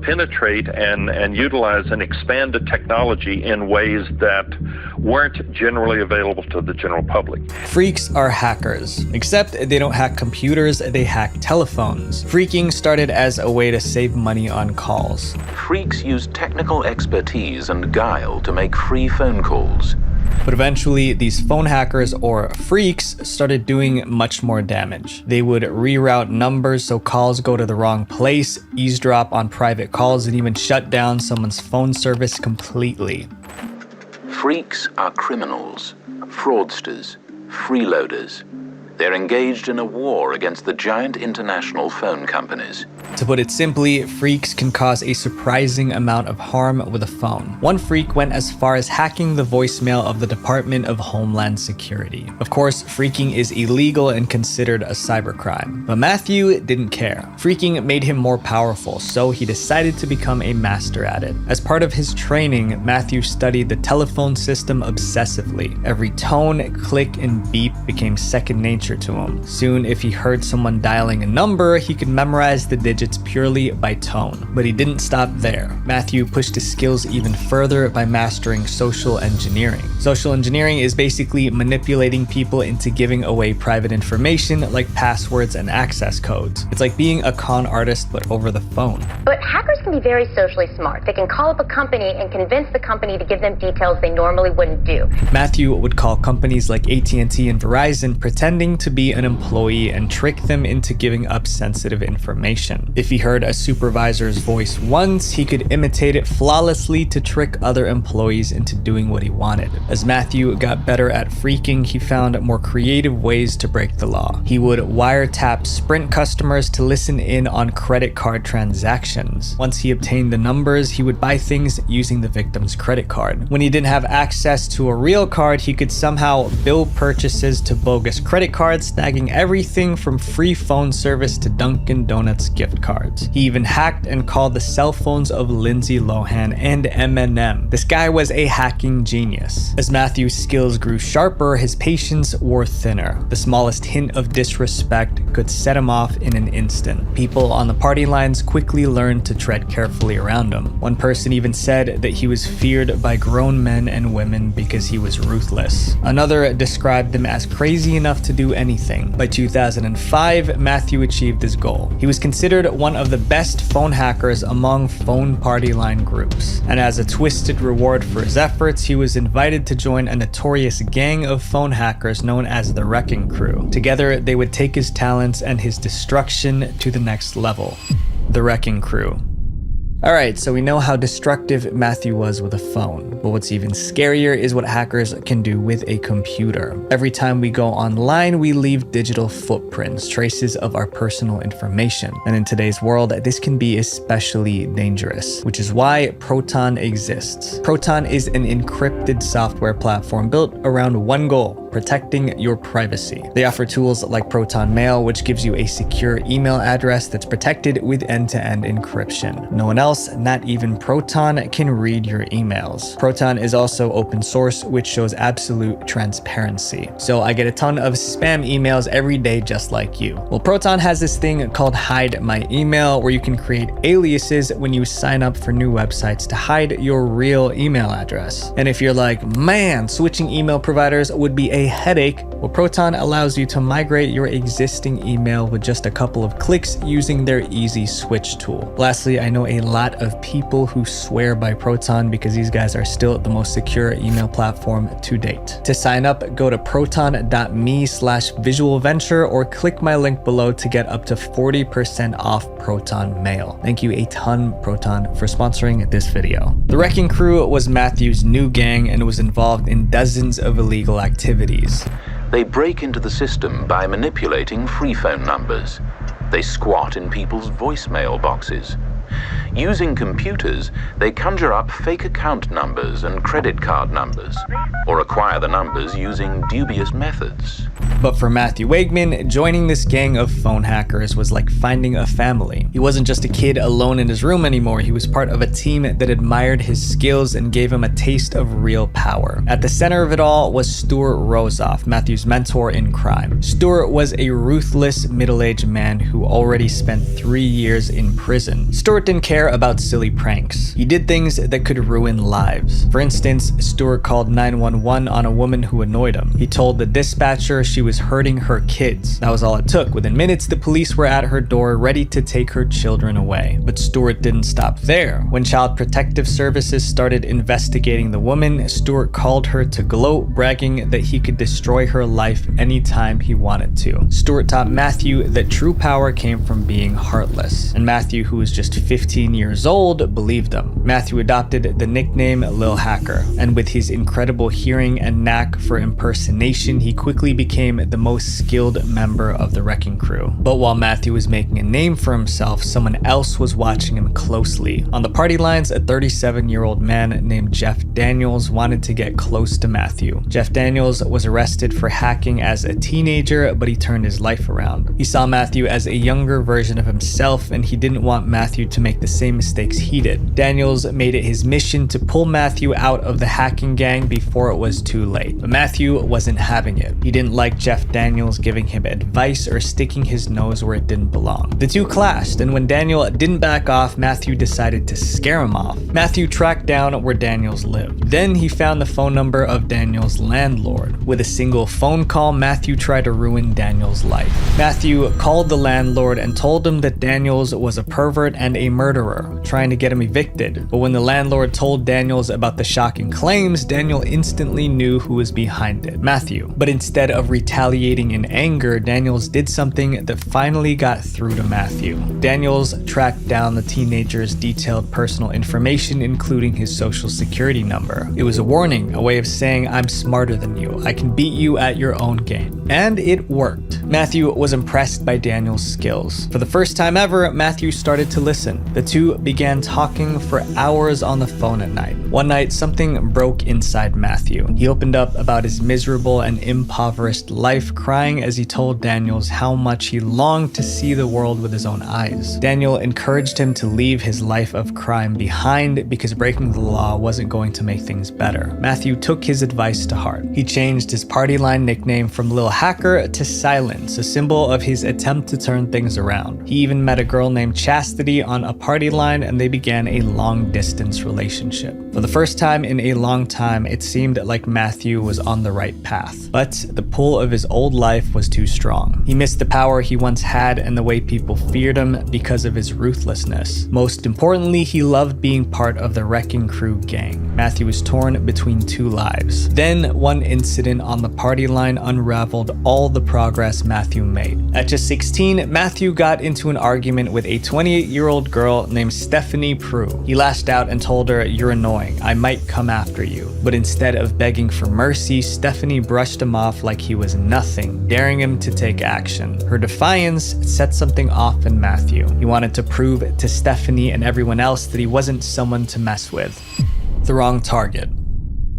Speaker 15: penetrate and utilize and expand the technology in ways that weren't generally available to the general public.
Speaker 6: Freaks are hackers, except they don't hack computers, they hack telephones. Phreaking started as a way to save money on calls.
Speaker 16: Freaks use technical expertise and guile to make free phone calls.
Speaker 6: But eventually, these phone hackers, or freaks, started doing much more damage. They would reroute numbers so calls go to the wrong place, eavesdrop on private calls, and even shut down someone's phone service completely.
Speaker 16: Freaks are criminals, fraudsters, freeloaders. They're engaged in a war against the giant international phone companies.
Speaker 6: To put it simply, freaks can cause a surprising amount of harm with a phone. One freak went as far as hacking the voicemail of the Department of Homeland Security. Of course, freaking is illegal and considered a cybercrime, but Matthew didn't care. Freaking made him more powerful, so he decided to become a master at it. As part of his training, Matthew studied the telephone system obsessively. Every tone, click, and beep became second nature to him. Soon, if he heard someone dialing a number, he could memorize the digits purely by tone. But he didn't stop there. Matthew pushed his skills even further by mastering social engineering. Social engineering is basically manipulating people into giving away private information like passwords and access codes. It's like being a con artist but over the phone.
Speaker 13: But hackers can be very socially smart. They can call up a company and convince the company to give them details they normally wouldn't do.
Speaker 6: Matthew would call companies like AT&T and Verizon pretending to be an employee and trick them into giving up sensitive information. If he heard a supervisor's voice once, he could imitate it flawlessly to trick other employees into doing what he wanted. As Matthew got better at freaking, he found more creative ways to break the law. He would wiretap Sprint customers to listen in on credit card transactions. Once he obtained the numbers, he would buy things using the victim's credit card. When he didn't have access to a real card, he could somehow bill purchases to bogus credit cards, snagging everything from free phone service to Dunkin' Donuts gift cards. He even hacked and called the cell phones of Lindsay Lohan and Eminem. This guy was a hacking genius. As Matthew's skills grew sharper, his patience wore thinner. The smallest hint of disrespect could set him off in an instant. People on the party lines quickly learned to tread carefully around him. One person even said that he was feared by grown men and women because he was ruthless. Another described him as crazy enough to do anything. By 2005, Matthew achieved his goal. He was considered one of the best phone hackers among phone party line groups. And as a twisted reward for his efforts, he was invited to join a notorious gang of phone hackers known as the Wrecking Crew. Together, they would take his talents and his destruction to the next level. The Wrecking Crew. Alright, so we know how destructive Matthew was with a phone, but what's even scarier is what hackers can do with a computer. Every time we go online, we leave digital footprints, traces of our personal information. And in today's world, this can be especially dangerous, which is why Proton exists. Proton is an encrypted software platform built around one goal: protecting your privacy. They offer tools like Proton Mail, which gives you a secure email address that's protected with end-to-end encryption. No one else, not even Proton, can read your emails. Proton is also open source, which shows absolute transparency. So I get a ton of spam emails every day just like you. Well, Proton has this thing called Hide My Email, where you can create aliases when you sign up for new websites to hide your real email address. And if you're like, man, switching email providers would be a headache, well, Proton allows you to migrate your existing email with just a couple of clicks using their easy switch tool. Lastly, I know a lot of people who swear by Proton because these guys are still the most secure email platform to date. To sign up, go to proton.me/visualventure or click my link below to get up to 40% off Proton Mail. Thank you a ton, Proton, for sponsoring this video. The Wrecking Crew was Matthew's new gang and was involved in dozens of illegal activities.
Speaker 16: They break into the system by manipulating free phone numbers. They squat in people's voicemail boxes. Using computers, they conjure up fake account numbers and credit card numbers, or acquire the numbers using dubious methods.
Speaker 6: But for Matthew Wegman, joining this gang of phone hackers was like finding a family. He wasn't just a kid alone in his room anymore. He was part of a team that admired his skills and gave him a taste of real power. At the center of it all was Stuart Rosoff, Matthew's mentor in crime. Stuart was a ruthless middle-aged man who already spent 3 years in prison. Stuart didn't care about silly pranks. He did things that could ruin lives. For instance, Stuart called 911 on a woman who annoyed him. He told the dispatcher she was hurting her kids. That was all it took. Within minutes, the police were at her door ready to take her children away. But Stuart didn't stop there. When Child Protective Services started investigating the woman, Stuart called her to gloat, bragging that he could destroy her life anytime he wanted to. Stuart taught Matthew that true power came from being heartless. And Matthew, who was just 15 years old, believed them. Matthew adopted the nickname Lil Hacker, and with his incredible hearing and knack for impersonation, he quickly became the most skilled member of the wrecking crew. But while Matthew was making a name for himself, someone else was watching him closely. On the party lines, a 37-year-old man named Jeff Daniels wanted to get close to Matthew. Jeff Daniels was arrested for hacking as a teenager, but he turned his life around. He saw Matthew as a younger version of himself, and he didn't want Matthew to make the same mistakes he did. Daniels made it his mission to pull Matthew out of the hacking gang before it was too late. But Matthew wasn't having it. He didn't like Jeff Daniels giving him advice or sticking his nose where it didn't belong. The two clashed, and when Daniel didn't back off, Matthew decided to scare him off. Matthew tracked down where Daniels lived. Then he found the phone number of Daniels' landlord. With a single phone call, Matthew tried to ruin Daniels' life. Matthew called the landlord and told him that Daniels was a pervert and a murderer, trying to get him evicted. But when the landlord told Daniels about the shocking claims, Daniel instantly knew who was behind it: Matthew. But instead of retaliating in anger, Daniels did something that finally got through to Matthew. Daniels tracked down the teenager's detailed personal information, including his social security number. It was a warning, a way of saying, "I'm smarter than you. I can beat you at your own game." And it worked. Matthew was impressed by Daniel's skills. For the first time ever, Matthew started to listen. The two began talking for hours on the phone at night. One night, something broke inside Matthew. He opened up about his miserable and impoverished life, crying as he told Daniels how much he longed to see the world with his own eyes. Daniel encouraged him to leave his life of crime behind because breaking the law wasn't going to make things better. Matthew took his advice to heart. He changed his party line nickname from Lil Hacker to Silence, a symbol of his attempt to turn things around. He even met a girl named Chastity on a party line, and they began a long-distance relationship. For the first time in a long time, it seemed like Matthew was on the right path. But the pull of his old life was too strong. He missed the power he once had and the way people feared him because of his ruthlessness. Most importantly, he loved being part of the wrecking crew gang. Matthew was torn between two lives. Then one incident on the party line unraveled all the progress Matthew made. At just 16, Matthew got into an argument with a 28-year-old girl named Stephanie Prue. He lashed out and told her, "You're annoying. I might come after you." But instead of begging for mercy, Stephanie brushed him off like he was nothing, daring him to take action. Her defiance set something off in Matthew. He wanted to prove to Stephanie and everyone else that he wasn't someone to mess with. The wrong target.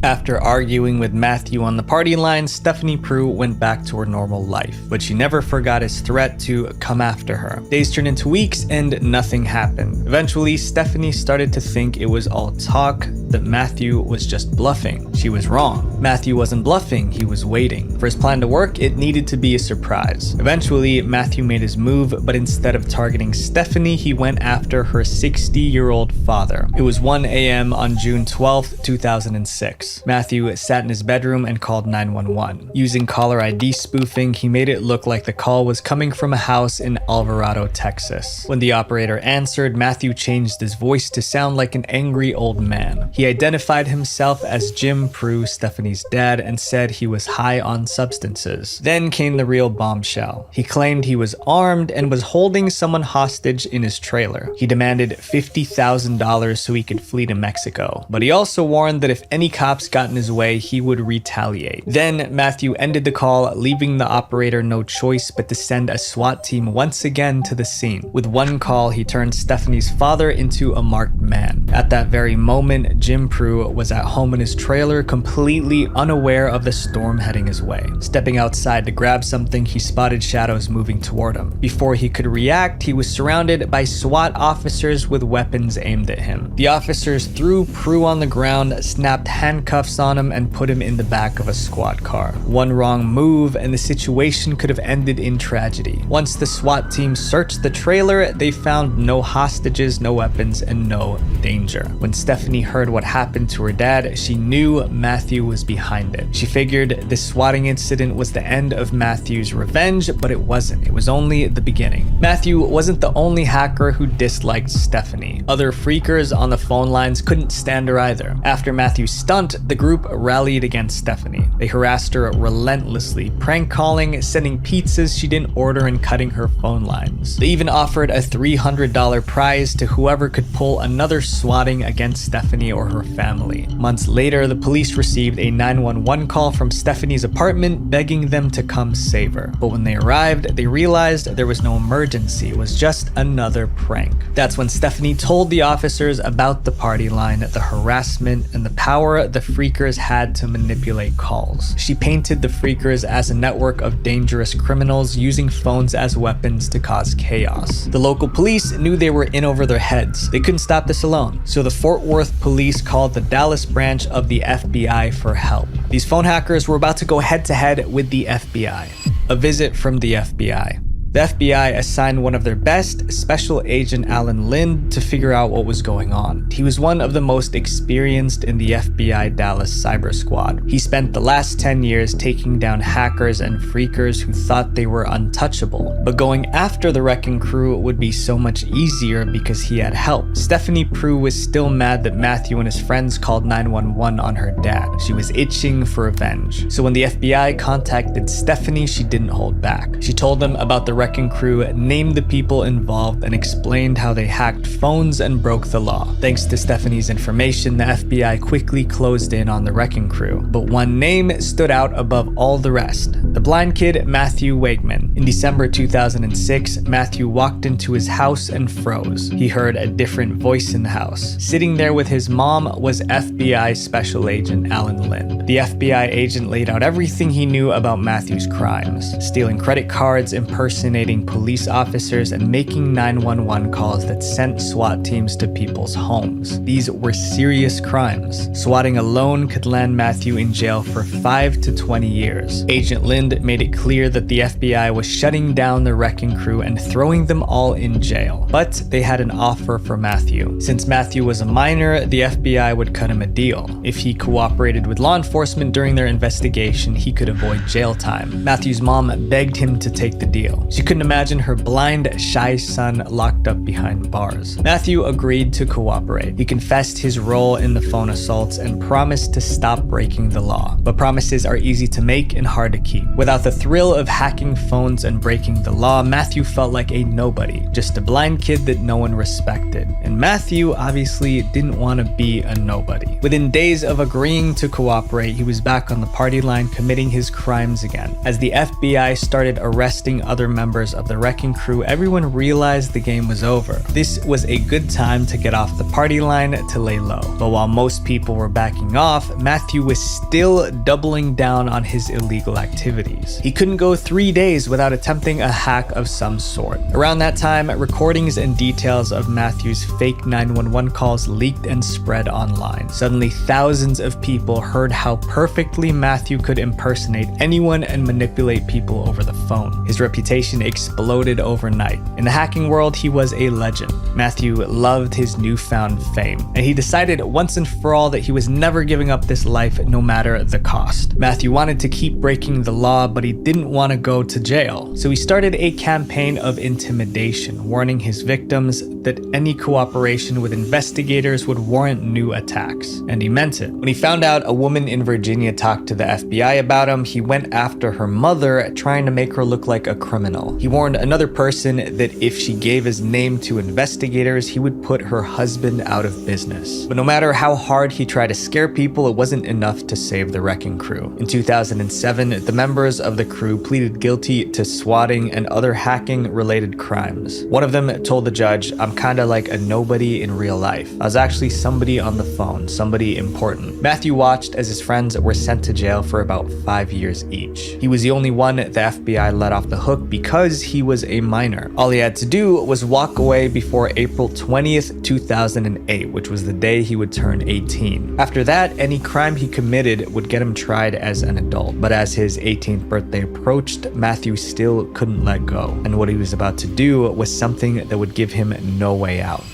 Speaker 6: After arguing with Matthew on the party line, Stephanie Prue went back to her normal life, but she never forgot his threat to come after her. Days turned into weeks and nothing happened. Eventually, Stephanie started to think it was all talk, that Matthew was just bluffing. She was wrong. Matthew wasn't bluffing, he was waiting. For his plan to work, it needed to be a surprise. Eventually, Matthew made his move, but instead of targeting Stephanie, he went after her 60-year-old father. It was 1 a.m. on June 12, 2006. Matthew sat in his bedroom and called 911. Using caller ID spoofing, he made it look like the call was coming from a house in Alvarado, Texas. When the operator answered, Matthew changed his voice to sound like an angry old man. He identified himself as Jim Prue, Stephanie's dad, and said he was high on substances. Then came the real bombshell. He claimed he was armed and was holding someone hostage in his trailer. He demanded $50,000 so he could flee to Mexico. But he also warned that if any cops got in his way, he would retaliate. Then Matthew ended the call, leaving the operator no choice but to send a SWAT team once again to the scene. With one call, he turned Stephanie's father into a marked man. At that very moment, Jim Prue was at home in his trailer, completely unaware of the storm heading his way. Stepping outside to grab something, he spotted shadows moving toward him. Before he could react, he was surrounded by SWAT officers with weapons aimed at him. The officers threw Prue on the ground, snapped handcuffs on him, and put him in the back of a squad car. One wrong move and the situation could have ended in tragedy. Once the SWAT team searched the trailer, they found no hostages, no weapons, and no danger. When Stephanie heard what what happened to her dad, she knew Matthew was behind it. She figured this swatting incident was the end of Matthew's revenge, but it wasn't. It was only the beginning. Matthew wasn't the only hacker who disliked Stephanie. Other freakers on the phone lines couldn't stand her either. After Matthew's stunt, the group rallied against Stephanie. They harassed her relentlessly, prank calling, sending pizzas she didn't order, and cutting her phone lines. They even offered a $300 prize to whoever could pull another swatting against Stephanie or her family. Months later, the police received a 911 call from Stephanie's apartment begging them to come save her. But when they arrived, they realized there was no emergency. It was just another prank. That's when Stephanie told the officers about the party line, the harassment, and the power the freakers had to manipulate calls. She painted the freakers as a network of dangerous criminals using phones as weapons to cause chaos. The local police knew they were in over their heads. They couldn't stop this alone. So the Fort Worth police called the Dallas branch of the FBI for help. These phone hackers were about to go head-to-head with the FBI. A visit from the FBI. The FBI assigned one of their best, Special Agent Alan Lind, to figure out what was going on. He was one of the most experienced in the FBI Dallas Cyber Squad. He spent the last 10 years taking down hackers and freakers who thought they were untouchable. But going after the Wrecking Crew would be so much easier because he had help. Stephanie Prue was still mad that Matthew and his friends called 911 on her dad. She was itching for revenge. So when the FBI contacted Stephanie, she didn't hold back. She told them about the Wrecking Crew, named the people involved, and explained how they hacked phones and broke the law. Thanks to Stephanie's information, the FBI quickly closed in on the Wrecking Crew. But one name stood out above all the rest: the blind kid Matthew Wegman. In December 2006, Matthew walked into his house and froze. He heard a different voice in the house. Sitting there with his mom was FBI Special Agent Alan Lind. The FBI agent laid out everything he knew about Matthew's crimes: stealing credit cards, impersonating police officers, and making 911 calls that sent SWAT teams to people's homes. These were serious crimes. Swatting alone could land Matthew in jail for 5 to 20 years. Agent Lind made it clear that the FBI was shutting down the Wrecking Crew and throwing them all in jail. But they had an offer for Matthew. Since Matthew was a minor, the FBI would cut him a deal. If he cooperated with law enforcement during their investigation, he could avoid jail time. Matthew's mom begged him to take the deal. She couldn't imagine her blind, shy son locked up behind bars. Matthew agreed to cooperate. He confessed his role in the phone assaults and promised to stop breaking the law. But promises are easy to make and hard to keep. Without the thrill of hacking phones and breaking the law, Matthew felt like a nobody, just a blind kid that no one respected. And Matthew obviously didn't want to be a nobody. Within days of agreeing to cooperate, he was back on the party line committing his crimes again. As the FBI started arresting other members of the Wrecking Crew, everyone realized the game was over. This was a good time to get off the party line to lay low. But while most people were backing off, Matthew was still doubling down on his illegal activities. He couldn't go 3 days without attempting a hack of some sort. Around that time, recordings and details of Matthew's fake 911 calls leaked and spread online. Suddenly, thousands of people heard how perfectly Matthew could impersonate anyone and manipulate people over the phone. His reputation exploded overnight. In the hacking world, he was a legend. Matthew loved his newfound fame, and he decided once and for all that he was never giving up this life no matter the cost. Matthew wanted to keep breaking the law, but he didn't want to go to jail. So he started a campaign of intimidation, warning his victims that any cooperation with investigators would warrant new attacks. And he meant it. When he found out a woman in Virginia talked to the FBI about him, he went after her mother, trying to make her look like a criminal. He warned another person that if she gave his name to investigators, he would put her husband out of business. But no matter how hard he tried to scare people, it wasn't enough to save the Wrecking Crew. In 2007, the members of the crew pleaded guilty to swatting and other hacking-related crimes. One of them told the judge, "I'm kinda like a nobody in real life. I was actually somebody on the phone, somebody important." Matthew watched as his friends were sent to jail for about 5 years each. He was the only one the FBI let off the hook because he was a minor. All he had to do was walk away before April 20th, 2008, which was the day he would turn 18. After that, any crime he committed would get him tried as an adult. But as his 18th birthday approached, Matthew still couldn't let go. And what he was about to do was something that would give him no way out.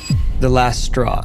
Speaker 6: The last straw.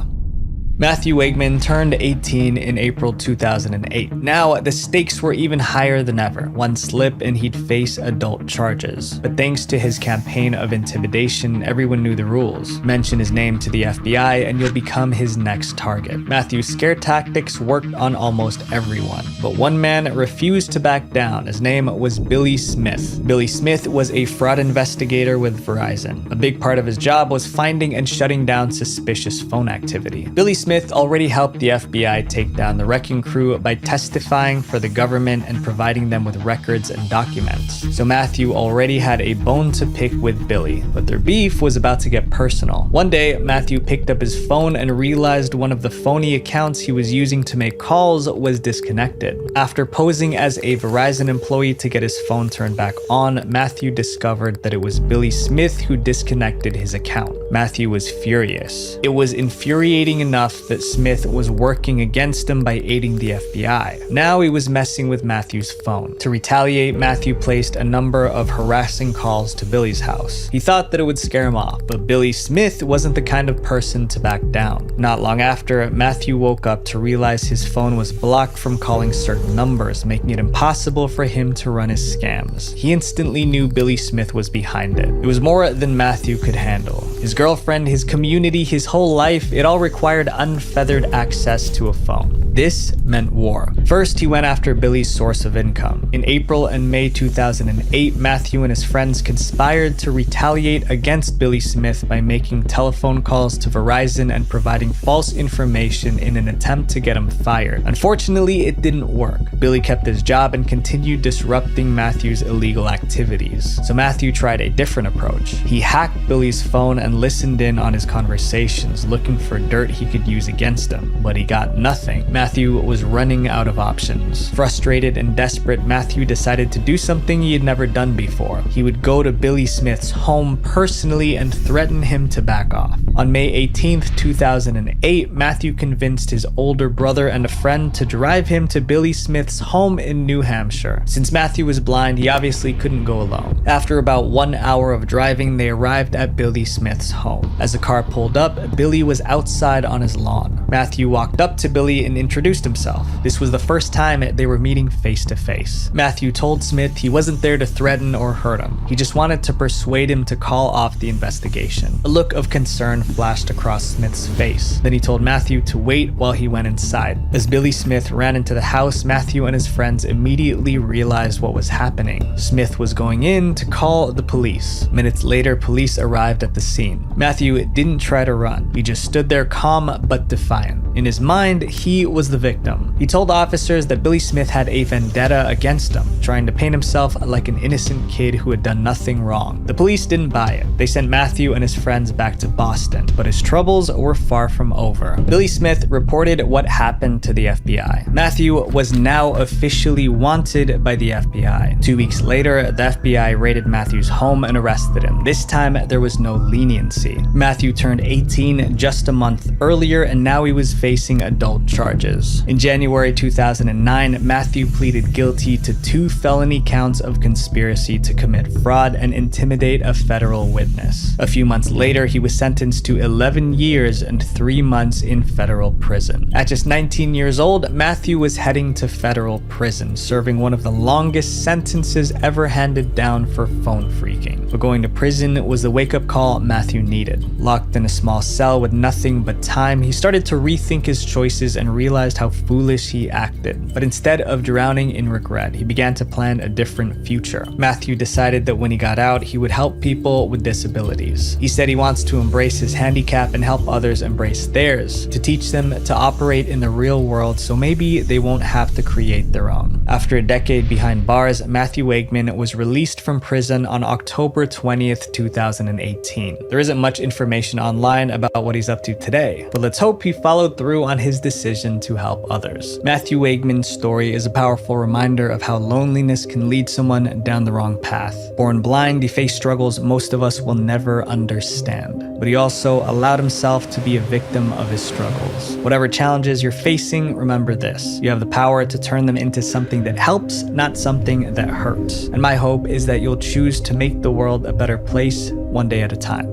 Speaker 6: Matthew Wegman turned 18 in April 2008. Now, the stakes were even higher than ever. One slip and he'd face adult charges. But thanks to his campaign of intimidation, everyone knew the rules. Mention his name to the FBI and you'll become his next target. Matthew's scare tactics worked on almost everyone. But one man refused to back down. His name was Billy Smith. Billy Smith was a fraud investigator with Verizon. A big part of his job was finding and shutting down suspicious phone activity. Billy Smith already helped the FBI take down the Wrecking Crew by testifying for the government and providing them with records and documents. So Matthew already had a bone to pick with Billy, but their beef was about to get personal. One day, Matthew picked up his phone and realized one of the phony accounts he was using to make calls was disconnected. After posing as a Verizon employee to get his phone turned back on, Matthew discovered that it was Billy Smith who disconnected his account. Matthew was furious. It was infuriating enough that Smith was working against him by aiding the FBI. Now he was messing with Matthew's phone. To retaliate, Matthew placed a number of harassing calls to Billy's house. He thought that it would scare him off, but Billy Smith wasn't the kind of person to back down. Not long after, Matthew woke up to realize his phone was blocked from calling certain numbers, making it impossible for him to run his scams. He instantly knew Billy Smith was behind it. It was more than Matthew could handle. His girlfriend, his community, his whole life, it all required unfeathered access to a phone. This meant war. First, he went after Billy's source of income. In April and May 2008, Matthew and his friends conspired to retaliate against Billy Smith by making telephone calls to Verizon and providing false information in an attempt to get him fired. Unfortunately, it didn't work. Billy kept his job and continued disrupting Matthew's illegal activities. So Matthew tried a different approach. He hacked Billy's phone and listened in on his conversations, looking for dirt he could use against him, but he got nothing. Matthew was running out of options. Frustrated and desperate, Matthew decided to do something he had never done before. He would go to Billy Smith's home personally and threaten him to back off. On May 18th, 2008, Matthew convinced his older brother and a friend to drive him to Billy Smith's home in New Hampshire. Since Matthew was blind, he obviously couldn't go alone. After about 1 hour of driving, they arrived at Billy Smith's home. As the car pulled up, Billy was outside on his lawn. Matthew walked up to Billy and introduced himself. This was the first time they were meeting face to face. Matthew told Smith he wasn't there to threaten or hurt him. He just wanted to persuade him to call off the investigation. A look of concern flashed across Smith's face. Then he told Matthew to wait while he went inside. As Billy Smith ran into the house, Matthew and his friends immediately realized what was happening. Smith was going in to call the police. Minutes later, police arrived at the scene. Matthew didn't try to run. He just stood there calm but defiant. In his mind, he was the victim. He told officers that Billy Smith had a vendetta against him, trying to paint himself like an innocent kid who had done nothing wrong. The police didn't buy it. They sent Matthew and his friends back to Boston, but his troubles were far from over. Billy Smith reported what happened to the FBI. Matthew was now officially wanted by the FBI. 2 weeks later, the FBI raided Matthew's home and arrested him. This time, there was no leniency. Matthew turned 18 just a month earlier, and now he was facing adult charges. In January 2009, Matthew pleaded guilty to 2 felony counts of conspiracy to commit fraud and intimidate a federal witness. A few months later, he was sentenced to 11 years and 3 months in federal prison. At just 19 years old, Matthew was heading to federal prison, serving one of the longest sentences ever handed down for phone phreaking. But going to prison was the wake-up call Matthew needed. Locked in a small cell with nothing but time, he started to rethink his choices and realized how foolish he acted. But instead of drowning in regret, he began to plan a different future. Matthew decided that when he got out, he would help people with disabilities. He said he wants to embrace his handicap and help others embrace theirs, to teach them to operate in the real world so maybe they won't have to create their own. After a decade behind bars, Matthew Wegman was released from prison on October 20th, 2018. There isn't much information online about what he's up to today, but let's hope he followed through on his decision to help others. Matthew Wegman's story is a powerful reminder of how loneliness can lead someone down the wrong path. Born blind, he faced struggles most of us will never understand, but he also allowed himself to be a victim of his struggles. Whatever challenges you're facing, remember this: you have the power to turn them into something that helps, not something that hurts. And my hope is that you'll choose to make the world a better place one day at a time.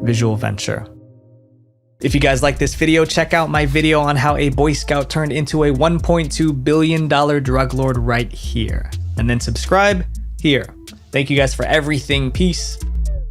Speaker 6: Visual Venture. If you guys like this video, check out my video on how a Boy Scout turned into a $1.2 billion drug lord right here. And then subscribe here. Thank you guys for everything. Peace.